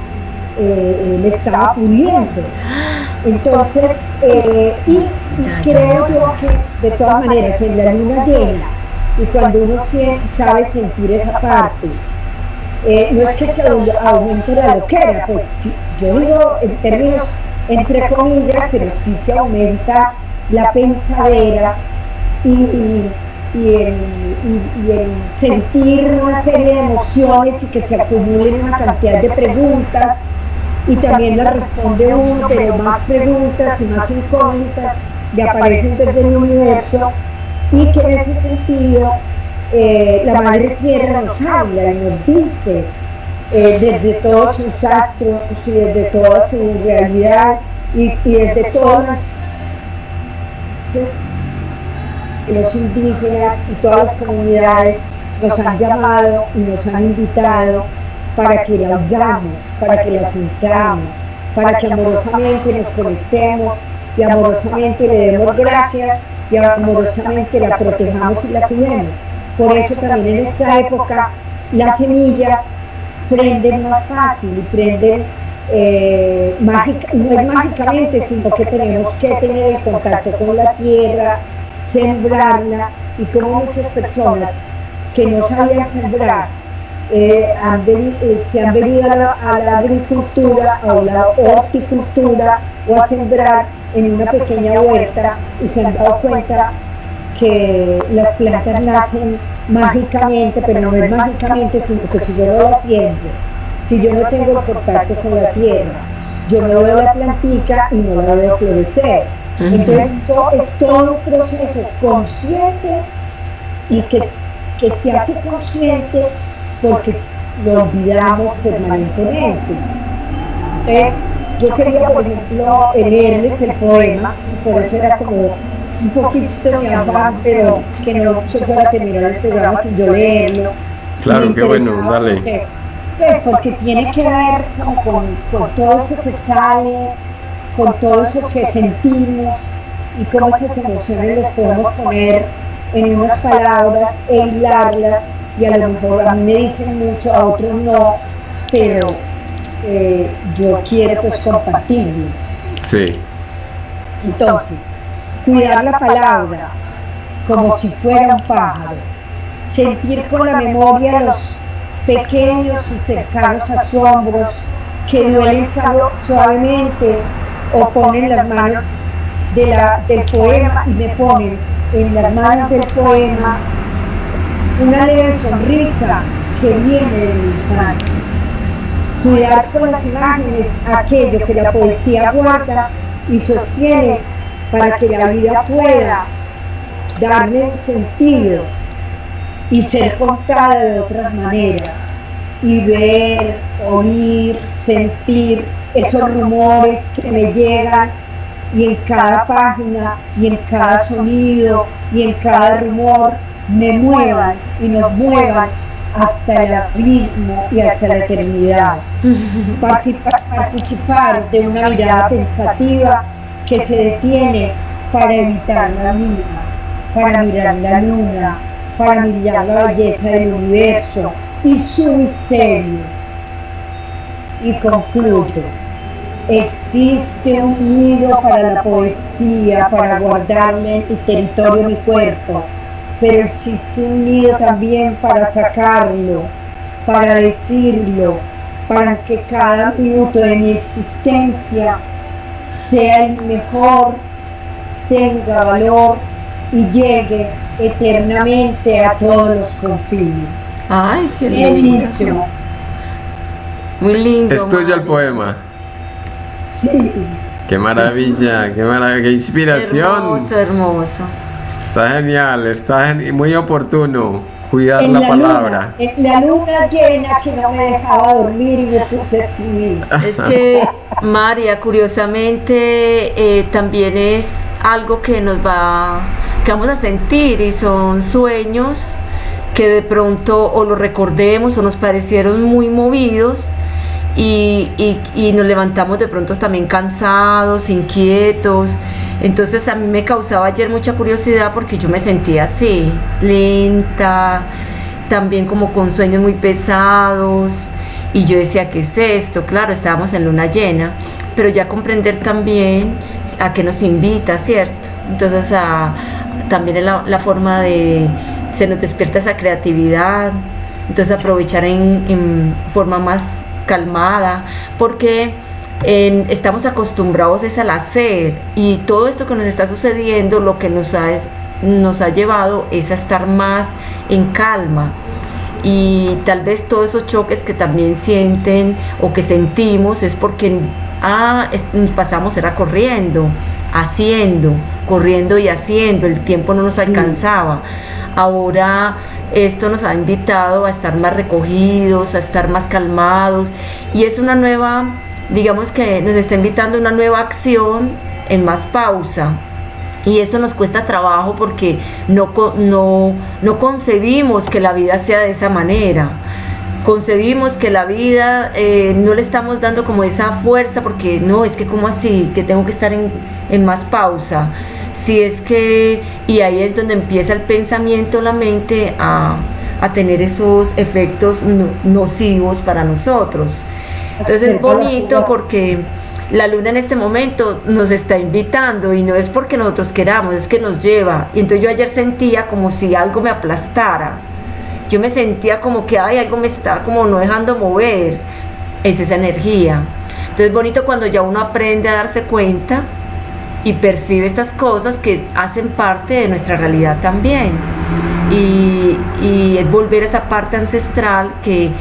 me estaba pudiendo. Entonces, y creo yo que de todas maneras en la luna llena, y cuando uno sabe sentir esa parte, no es que se aumente la loquera, pues sí, yo digo en términos entre comillas, pero sí se aumenta la pensadera y el sentir una serie de emociones y que se acumulen una cantidad de preguntas y también las responde uno, pero más preguntas y más incógnitas y aparecen desde el universo, y que en ese sentido la Madre Tierra nos habla y nos dice desde todos sus astros y desde toda su realidad y desde todas los indígenas y todas las comunidades nos han llamado y nos han invitado para que la oigamos, para que la sintamos, para que amorosamente nos conectemos y amorosamente le demos gracias y amorosamente la protejamos y la cuidemos. Por eso también en esta época las semillas prenden más fácil y prenden no es mágicamente, sino que tenemos que tener el contacto con la tierra, sembrarla, y como muchas personas que no sabían sembrar se han venido a la agricultura, a la horticultura o a sembrar en una pequeña huerta y se han dado cuenta que las plantas nacen mágicamente, pero no es mágicamente, sino que si yo no las siembro, si yo no tengo el contacto con la tierra, yo no veo la plantica y no la veo florecer. Entonces esto es todo un proceso consciente y que se hace consciente porque lo olvidamos permanentemente. Entonces yo quería, por ejemplo, leerles el poema, y por eso era como un poquito mi afán, pero que no se fuera a terminar el programa sin yo leerlo. Claro, qué bueno, dale. Pues porque tiene que ver como con todo eso que sale, con todo eso que sentimos y cómo esas emociones las podemos poner en unas palabras e hilarlas, y a lo mejor a mí me dicen mucho, a otros no, pero yo quiero pues compartirlo. Sí. Entonces, cuidar la palabra como si fuera un pájaro, sentir con la memoria los pequeños y cercanos asombros que duelen suavemente o ponen las manos del poema y me ponen en las manos del poema una leve sonrisa que viene de mi infancia. Cuidar con las imágenes aquello que la poesía guarda y sostiene para que la vida pueda darle sentido y ser contada de otras maneras, y ver, oír, sentir esos rumores que me llegan, y en cada página y en cada sonido y en cada rumor me muevan y nos muevan hasta el abismo y hasta la eternidad. Participar de una mirada pensativa que se detiene para evitar la vida, para mirar la luna, para mirar la belleza del universo y su misterio. Y concluyo: existe un nido para la poesía, para guardarle en el territorio mi cuerpo, pero existe un nido también para sacarlo, para decirlo, para que cada minuto de mi existencia sea el mejor, tenga valor y llegue eternamente a todos los confines. Ay, qué He lindo. dicho, Muy lindo. Es tuyo el Mari. poema. sí, Qué maravilla, qué inspiración. Hermoso, hermoso. Está genial, muy oportuno. Cuidar en la la palabra. luna, en la luna llena que no me dejaba dormir y me puse a escribir. Es que, María, curiosamente, también es algo que que vamos a sentir, y son sueños que de pronto o los recordemos o nos parecieron muy movidos, y nos levantamos de pronto también cansados, inquietos. Entonces a mí me causaba ayer mucha curiosidad porque yo me sentía así, lenta, también como con sueños muy pesados, y yo decía, ¿qué es esto? Claro, estábamos en luna llena, pero ya comprender también a qué nos invita, ¿cierto? Entonces también es la forma de, se nos despierta esa creatividad, entonces aprovechar en forma más calmada, porque estamos acostumbrados es al hacer, y todo esto que nos está sucediendo lo que nos ha llevado es a estar más en calma, y tal vez todos esos choques que también sienten o que sentimos es porque pasamos era corriendo y haciendo, el tiempo no nos alcanzaba. Ahora esto nos ha invitado a estar más recogidos, a estar más calmados, y es una nueva, digamos que nos está invitando a una nueva acción en más pausa, y eso nos cuesta trabajo porque no concebimos que la vida sea de esa manera. Concebimos que la vida no le estamos dando como esa fuerza, porque no, es que como así, que tengo que estar en más pausa. Si es que, y ahí es donde empieza el pensamiento, la mente a tener esos efectos nocivos para nosotros. Entonces es bonito porque la luna en este momento nos está invitando, y no es porque nosotros queramos, es que nos lleva. Y entonces yo ayer sentía como si algo me aplastara. Yo me sentía como que algo me está como no dejando mover. Es esa energía. Entonces es bonito cuando ya uno aprende a darse cuenta y percibe estas cosas que hacen parte de nuestra realidad también. Y es volver a esa parte ancestral que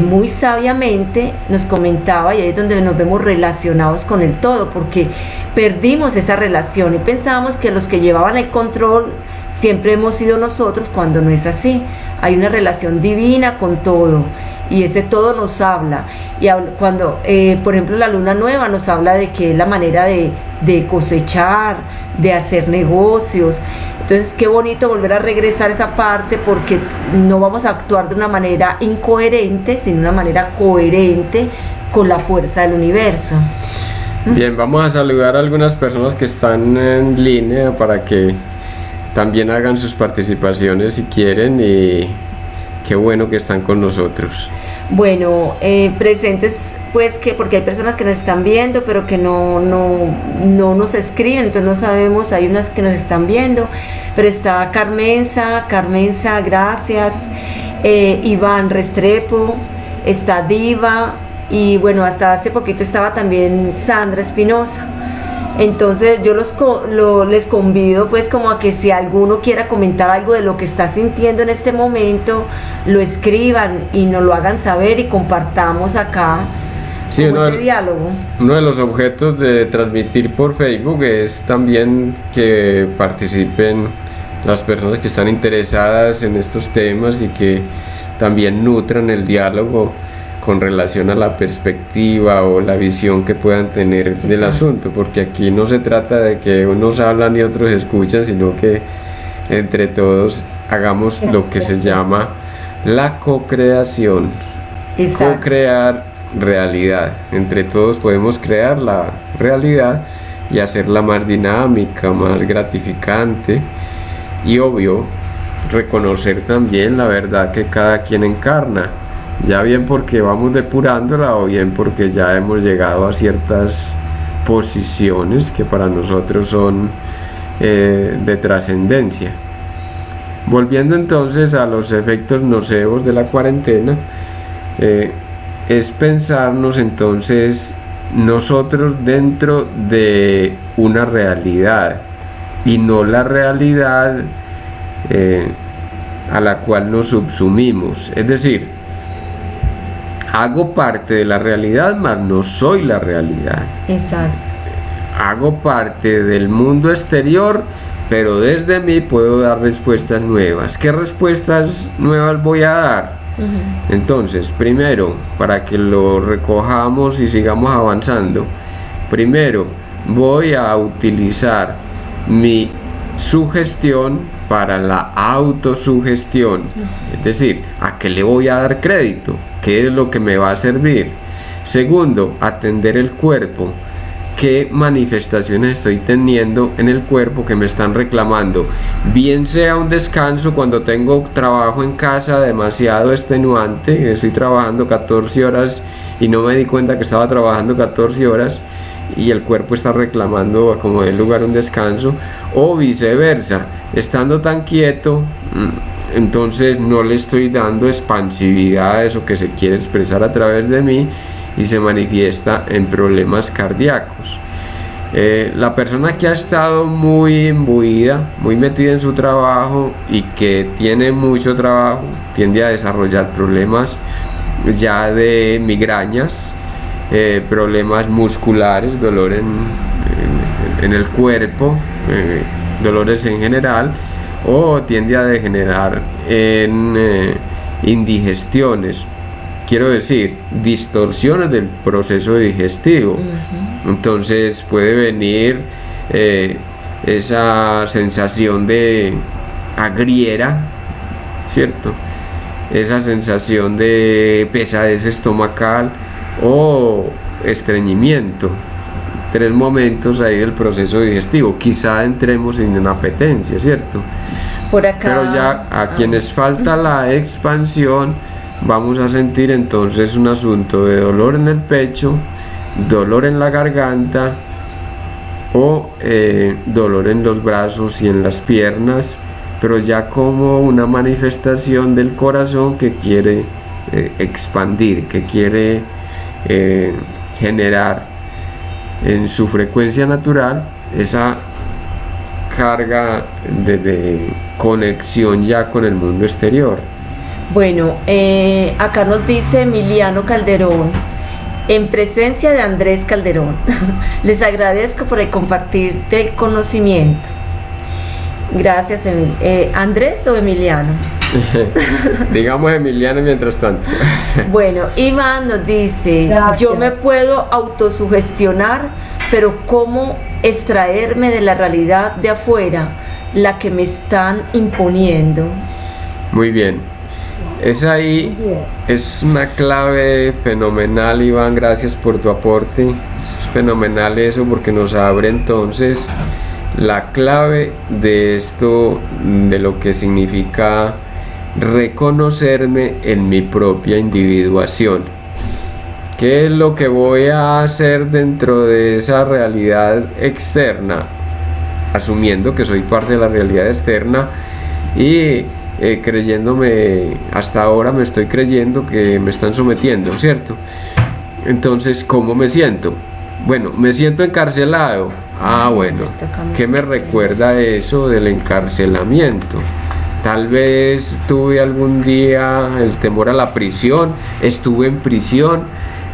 muy sabiamente nos comentaba, y ahí es donde nos vemos relacionados con el todo, porque perdimos esa relación y pensábamos que los que llevaban el control siempre hemos sido nosotros, cuando no es así. Hay una relación divina con todo, y ese todo nos habla. Y cuando, por ejemplo, la luna nueva nos habla de que es la manera de cosechar, de hacer negocios. Entonces, qué bonito volver a regresar a esa parte, porque no vamos a actuar de una manera incoherente, sino de una manera coherente con la fuerza del universo. Bien, vamos a saludar a algunas personas que están en línea para que también hagan sus participaciones si quieren, y qué bueno que están con nosotros. Bueno, presentes pues, porque hay personas que nos están viendo pero que no nos escriben, entonces no sabemos. Hay unas que nos están viendo, pero está Carmenza, gracias, Iván Restrepo, está Diva, y bueno, hasta hace poquito estaba también Sandra Espinosa. Entonces yo les convido pues como a que si alguno quiera comentar algo de lo que está sintiendo en este momento, lo escriban y nos lo hagan saber, y compartamos acá ese diálogo. Uno de los objetos de transmitir por Facebook es también que participen las personas que están interesadas en estos temas y que también nutran el diálogo con relación a la perspectiva o la visión que puedan tener del asunto, porque aquí no se trata de que unos hablan y otros escuchan, sino que entre todos hagamos lo que se llama la co-creación. Co-crear realidad. Entre todos podemos crear la realidad y hacerla más dinámica, más gratificante, y obvio, reconocer también la verdad que cada quien encarna, ya bien porque vamos depurándola o bien porque ya hemos llegado a ciertas posiciones que para nosotros son de trascendencia. Volviendo entonces a los efectos nocivos de la cuarentena, es pensarnos entonces nosotros dentro de una realidad y no la realidad a la cual nos subsumimos. Es decir, hago parte de la realidad, mas no soy la realidad. Exacto. Hago parte del mundo exterior, pero desde mí puedo dar respuestas nuevas. ¿Qué respuestas nuevas voy a dar? Entonces, primero, para que lo recojamos y sigamos avanzando, primero voy a utilizar mi sugestión para la autosugestión. Es decir, ¿a qué le voy a dar crédito? ¿Qué es lo que me va a servir? Segundo, atender el cuerpo. ¿Qué manifestaciones estoy teniendo en el cuerpo que me están reclamando? Bien sea un descanso cuando tengo trabajo en casa demasiado extenuante, estoy trabajando 14 horas y no me di cuenta que estaba trabajando 14 horas y el cuerpo está reclamando como en lugar un descanso, o viceversa, estando tan quieto, entonces no le estoy dando expansividad a eso que se quiere expresar a través de mí y se manifiesta en problemas cardíacos. La persona que ha estado muy imbuida, muy metida en su trabajo y que tiene mucho trabajo, tiende a desarrollar problemas ya de migrañas, problemas musculares, dolor en el cuerpo, dolores en general, o tiende a degenerar en indigestiones. Quiero decir, distorsiones del proceso digestivo. Entonces puede venir esa sensación de agriera, ¿cierto? Esa sensación de pesadez estomacal o estreñimiento. 3 momentos ahí del proceso digestivo. Quizá entremos en inapetencia, ¿cierto? Por acá. Pero ya a quienes falta la expansión, vamos a sentir entonces un asunto de dolor en el pecho, dolor en la garganta o dolor en los brazos y en las piernas, pero ya como una manifestación del corazón que quiere expandir, que quiere generar en su frecuencia natural esa carga de conexión ya con el mundo exterior. Bueno, acá nos dice Emiliano Calderón, en presencia de Andrés Calderón, les agradezco por el compartir del conocimiento. Gracias, ¿Andrés o Emiliano? Digamos Emiliano mientras tanto. Bueno, Iván nos dice, gracias. Yo me puedo autosugestionar, pero ¿cómo extraerme de la realidad de afuera, la que me están imponiendo? Muy bien. Es una clave fenomenal, Iván, gracias por tu aporte. Es fenomenal eso porque nos abre entonces la clave de esto, de lo que significa reconocerme en mi propia individuación. ¿Qué es lo que voy a hacer dentro de esa realidad externa? Asumiendo que soy parte de la realidad externa y creyéndome, hasta ahora me estoy creyendo que me están sometiendo, ¿cierto? Entonces, ¿cómo me siento? Bueno, me siento encarcelado. Bueno, ¿qué me recuerda eso del encarcelamiento? Tal vez tuve algún día el temor a la prisión, estuve en prisión,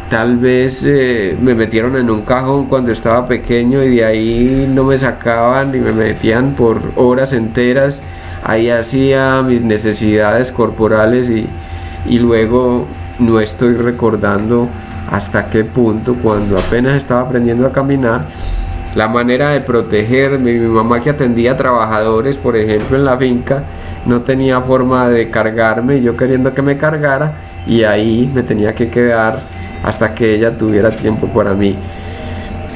tal vez me metieron en un cajón cuando estaba pequeño y de ahí no me sacaban y me metían por horas enteras. Ahí hacía mis necesidades corporales y luego no estoy recordando hasta qué punto, cuando apenas estaba aprendiendo a caminar, la manera de protegerme. Mi mamá, que atendía trabajadores, por ejemplo, en la finca, no tenía forma de cargarme, yo queriendo que me cargara, y ahí me tenía que quedar hasta que ella tuviera tiempo para mí.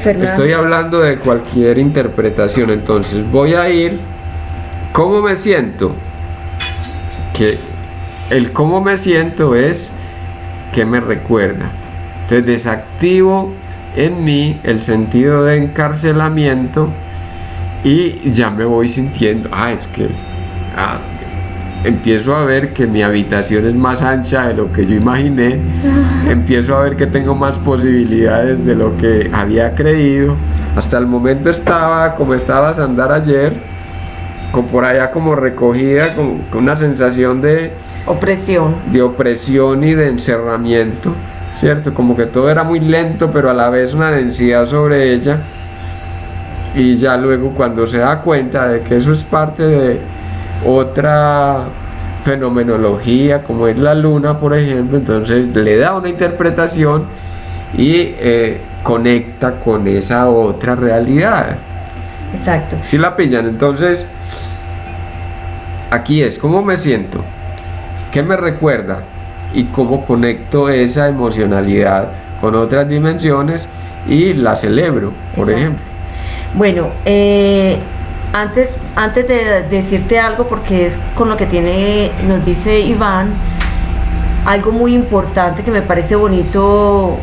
Fernando. Estoy hablando de cualquier interpretación, entonces voy a ir. ¿Cómo me siento? Que el cómo me siento es que me recuerda. Entonces desactivo en mí el sentido de encarcelamiento y ya me voy sintiendo, empiezo a ver que mi habitación es más ancha de lo que yo imaginé, empiezo a ver que tengo más posibilidades de lo que había creído. Hasta el momento estaba como estabas a andar ayer, por allá como recogida, con una sensación de opresión y de encerramiento, ¿cierto? Como que todo era muy lento, pero a la vez una densidad sobre ella. Y ya luego, cuando se da cuenta de que eso es parte de otra fenomenología, como es la luna, por ejemplo, entonces le da una interpretación y conecta con esa otra realidad. Exacto. Si la pillan, entonces aquí es cómo me siento, qué me recuerda y cómo conecto esa emocionalidad con otras dimensiones y la celebro, por Exacto. ejemplo. Bueno, antes de decirte algo, porque es con lo que nos dice Iván, algo muy importante que me parece bonito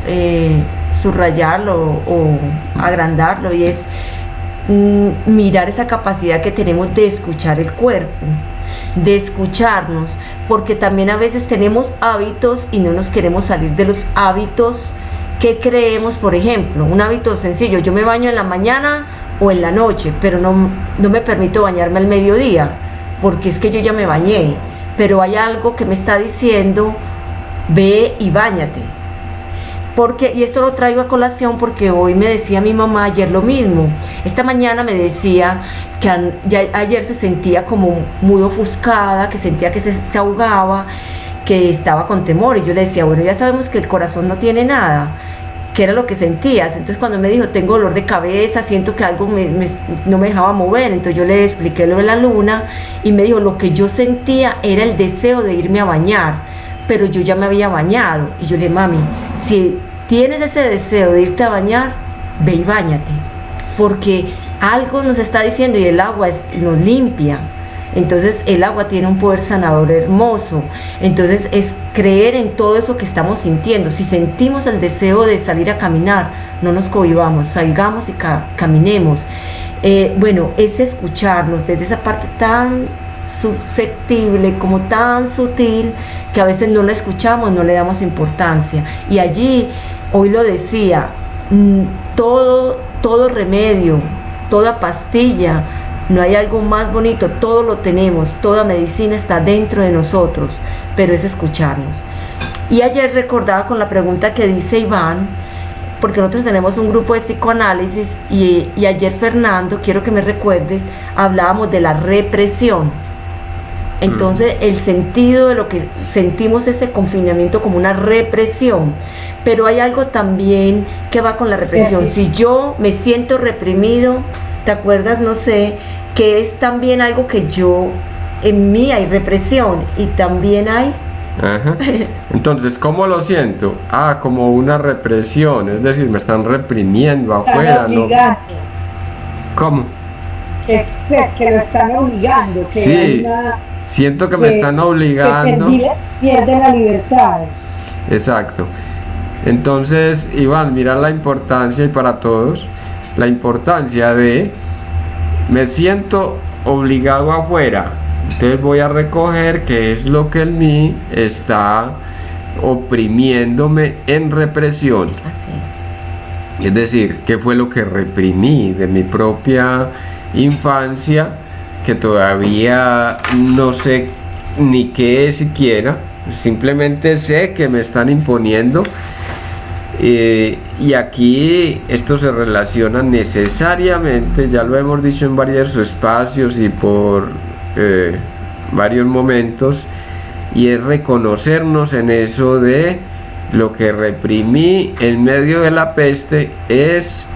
subrayarlo o agrandarlo, y es mirar esa capacidad que tenemos de escuchar el cuerpo, de escucharnos, porque también a veces tenemos hábitos y no nos queremos salir de los hábitos que creemos. Por ejemplo, un hábito sencillo: yo me baño en la mañana o en la noche, pero no me permito bañarme al mediodía, porque es que yo ya me bañé, pero hay algo que me está diciendo: ve y báñate. Y esto lo traigo a colación porque hoy me decía mi mamá ayer lo mismo. Esta mañana me decía que ayer se sentía como muy ofuscada, que sentía que se ahogaba, que estaba con temor, y yo le decía: bueno, ya sabemos que el corazón no tiene nada, ¿qué era lo que sentías? Entonces cuando me dijo: tengo dolor de cabeza, siento que algo no me dejaba mover, entonces yo le expliqué lo de la luna, y me dijo: lo que yo sentía era el deseo de irme a bañar, pero yo ya me había bañado. Y yo le dije: mami, si tienes ese deseo de irte a bañar, ve y báñate, porque algo nos está diciendo, y el agua nos limpia. Entonces el agua tiene un poder sanador hermoso. Entonces es creer en todo eso que estamos sintiendo. Si sentimos el deseo de salir a caminar, no nos cohibamos, salgamos y caminemos. Bueno, es escucharnos desde esa parte tan susceptible, como tan sutil, que a veces no la escuchamos, no le damos importancia. Y allí, hoy lo decía, todo remedio, toda pastilla, no hay algo más bonito, todo lo tenemos, toda medicina está dentro de nosotros, pero es escucharnos. Y ayer recordaba con la pregunta que dice Iván, porque nosotros tenemos un grupo de psicoanálisis, y ayer, Fernando, quiero que me recuerdes, hablábamos de la represión. Entonces el sentido de lo que sentimos, ese confinamiento como una represión, pero hay algo también que va con la represión. Si yo me siento reprimido, ¿te acuerdas? No sé, que es también algo que en mí hay represión, y también hay... Ajá. Entonces, ¿cómo lo siento? Como una represión, es decir, me están reprimiendo afuera, ¿no? ¿Cómo? Que lo están obligando, que sí, siento que me están obligando. Que pierde la libertad. Exacto. Entonces, Iván, mira la importancia, y para todos, la importancia de: me siento obligado afuera, entonces voy a recoger qué es lo que en mí está oprimiéndome en represión. Así Es decir, qué fue lo que reprimí de mi propia infancia, que todavía no sé ni qué es siquiera, simplemente sé que me están imponiendo. Y aquí esto se relaciona necesariamente, ya lo hemos dicho en varios espacios y por varios momentos, y es reconocernos en eso de: lo que reprimí en medio de la peste es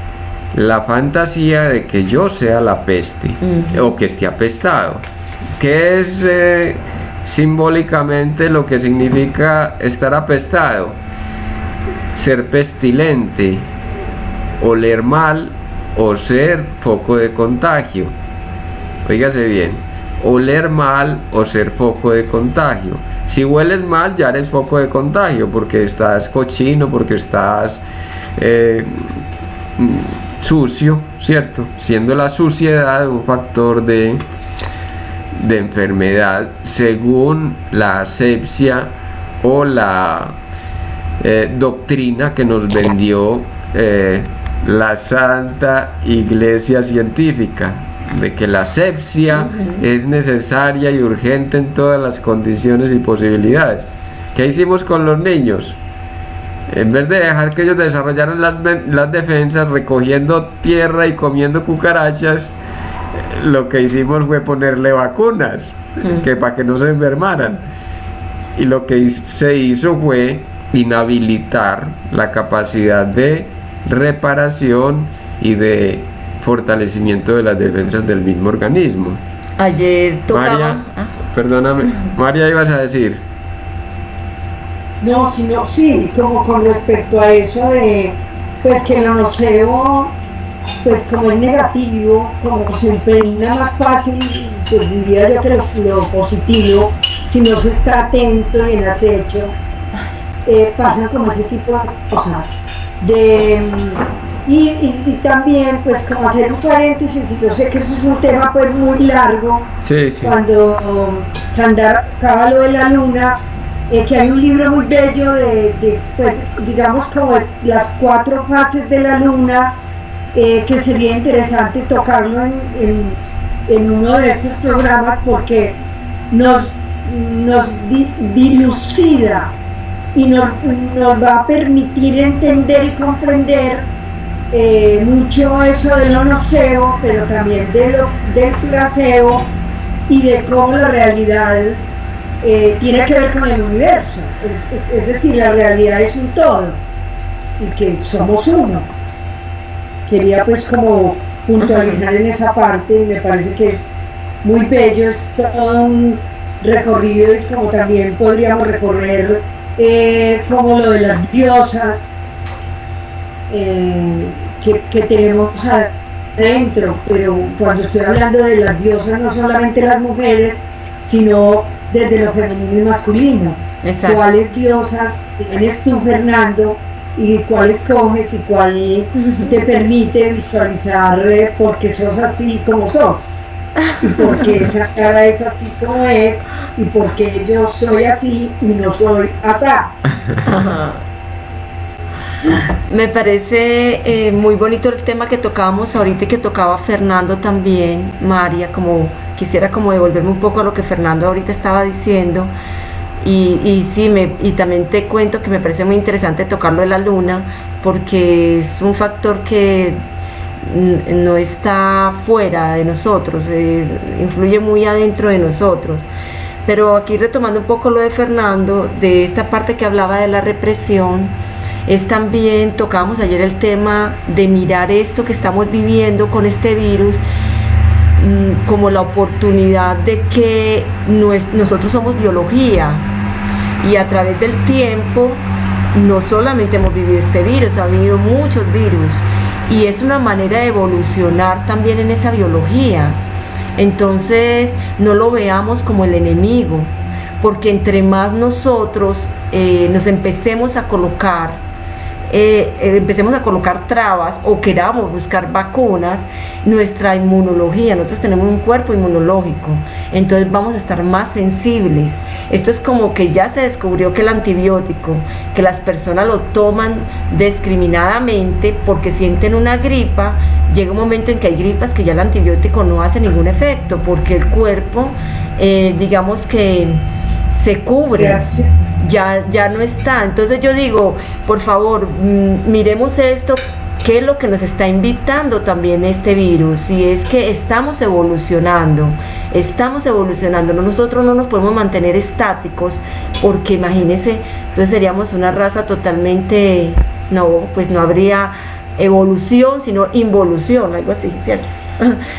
la fantasía de que yo sea la peste, o que esté apestado, que es simbólicamente lo que significa estar apestado: ser pestilente, oler mal, o ser foco de contagio. Óigase bien, oler mal o ser foco de contagio. Si hueles mal, ya eres foco de contagio, porque estás cochino, porque estás sucio, ¿cierto? Siendo la suciedad un factor de enfermedad, según la asepsia o la doctrina que nos vendió la Santa Iglesia Científica, de que la asepsia es necesaria y urgente en todas las condiciones y posibilidades. ¿Qué hicimos con los niños? En vez de dejar que ellos desarrollaran las defensas recogiendo tierra y comiendo cucarachas, lo que hicimos fue ponerle vacunas, para que no se enfermaran. Y lo que se hizo fue inhabilitar la capacidad de reparación y de fortalecimiento de las defensas del mismo organismo. Ayer tocaba... María, perdóname, María, ibas a decir. No, sino, sí, como con respecto a eso de, pues que lo nocebo, pues como es negativo, como se impregna más fácil, pues diría yo que lo positivo, si no se está atento y en acecho, pasan como ese tipo de cosas. De, y también, pues como hacer un paréntesis, y yo sé que eso es un tema pues muy largo, Sí, sí. cuando Sandar acaba lo de la luna, que hay un libro muy bello pues, digamos como de las 4 fases de la luna, que sería interesante tocarlo en uno de estos programas porque nos dilucida y nos va a permitir entender y comprender mucho eso de lo nocebo, pero también del placebo y de cómo la realidad tiene que ver con el universo, es decir, la realidad es un todo y que somos uno. Quería pues como puntualizar en esa parte y me parece que es muy bello, es todo un recorrido y como también podríamos recorrer como lo de las diosas que tenemos adentro, pero cuando estoy hablando de las diosas no solamente las mujeres, sino desde lo femenino y masculino. Exacto. ¿Cuáles diosas tienes tú, Fernando? Y cuál escoges y cuál te permite visualizar porque sos así como sos y porque esa cara es así como es y porque yo soy así y no soy asá. Me parece muy bonito el tema que tocábamos ahorita y que tocaba Fernando también, María, como quisiera como devolverme un poco a lo que Fernando ahorita estaba diciendo. Y sí, y también te cuento que me parece muy interesante tocarlo de la luna, porque es un factor que no está fuera de nosotros, influye muy adentro de nosotros. Pero aquí retomando un poco lo de Fernando, de esta parte que hablaba de la represión, es también, tocábamos ayer el tema de mirar esto que estamos viviendo con este virus, como la oportunidad de que nosotros somos biología y a través del tiempo no solamente hemos vivido este virus, ha habido muchos virus y es una manera de evolucionar también en esa biología. Entonces no lo veamos como el enemigo, porque entre más nosotros nos empecemos a colocar trabas o queramos buscar vacunas, nuestra inmunología, nosotros tenemos un cuerpo inmunológico, entonces vamos a estar más sensibles. Esto es como que ya se descubrió que el antibiótico, que las personas lo toman discriminadamente porque sienten una gripa, llega un momento en que hay gripas que ya el antibiótico no hace ningún efecto, porque el cuerpo, digamos que se cubre, ya no está. Entonces yo digo, por favor, miremos esto, qué es lo que nos está invitando también este virus, y es que estamos evolucionando, nosotros no nos podemos mantener estáticos, porque imagínense, entonces seríamos una raza totalmente, pues no habría evolución, sino involución, algo así, ¿cierto?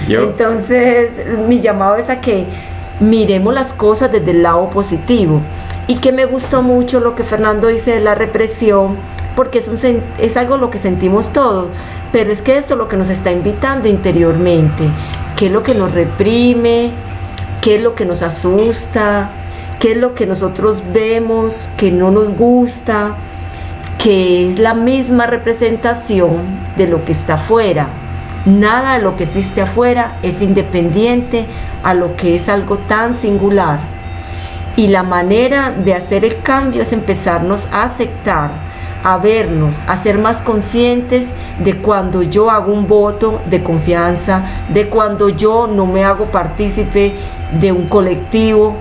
Entonces mi llamado es a que miremos las cosas desde el lado positivo. Y que me gustó mucho lo que Fernando dice de la represión, porque es algo lo que sentimos todos, pero es que esto es lo que nos está invitando interiormente, qué es lo que nos reprime, qué es lo que nos asusta, qué es lo que nosotros vemos que no nos gusta, que es la misma representación de lo que está afuera. Nada de lo que existe afuera es independiente a lo que es algo tan singular. Y la manera de hacer el cambio es empezarnos a aceptar, a vernos, a ser más conscientes de cuando yo hago un voto de confianza, de cuando yo no me hago partícipe de un colectivo.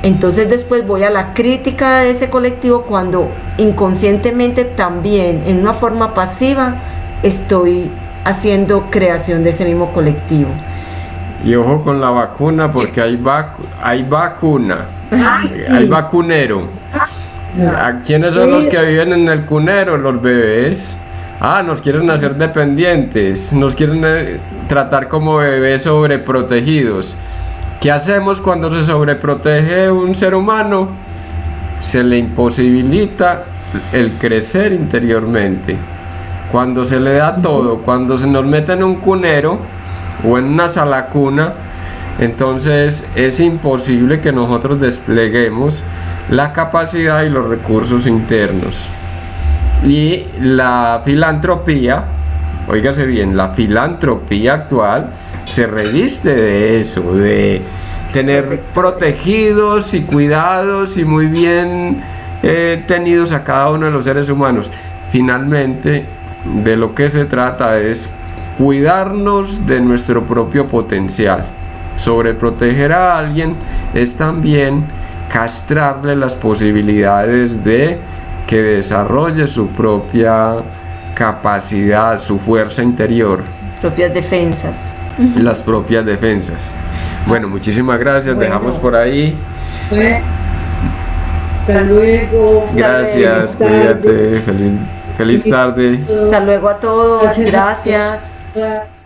Entonces después voy a la crítica de ese colectivo cuando inconscientemente también, en una forma pasiva, estoy haciendo creación de ese mismo colectivo. Y ojo con la vacuna, porque hay vacuna, Sí. hay vacunero. ¿Quiénes son los que viven en el cunero? Los bebés. Nos quieren hacer dependientes, nos quieren tratar como bebés sobreprotegidos. ¿Qué hacemos cuando se sobreprotege un ser humano? se le imposibilita el crecer interiormente. Cuando se le da todo, cuando se nos mete en un cunero o en una sala cuna, entonces es imposible que nosotros despleguemos la capacidad y los recursos internos. Y la filantropía, óigase bien, la filantropía actual se reviste de eso, de tener protegidos y cuidados y muy bien tenidos a cada uno de los seres humanos. Finalmente, de lo que se trata es cuidarnos de nuestro propio potencial. Sobreproteger a alguien es también castrarle las posibilidades de que desarrolle su propia capacidad, su fuerza interior. Propias defensas. Las propias defensas. Bueno, muchísimas gracias, Bueno. Dejamos por ahí. Hasta luego. Gracias, Feliz tarde. cuídate, feliz tarde. Hasta luego a todos, gracias. Gracias.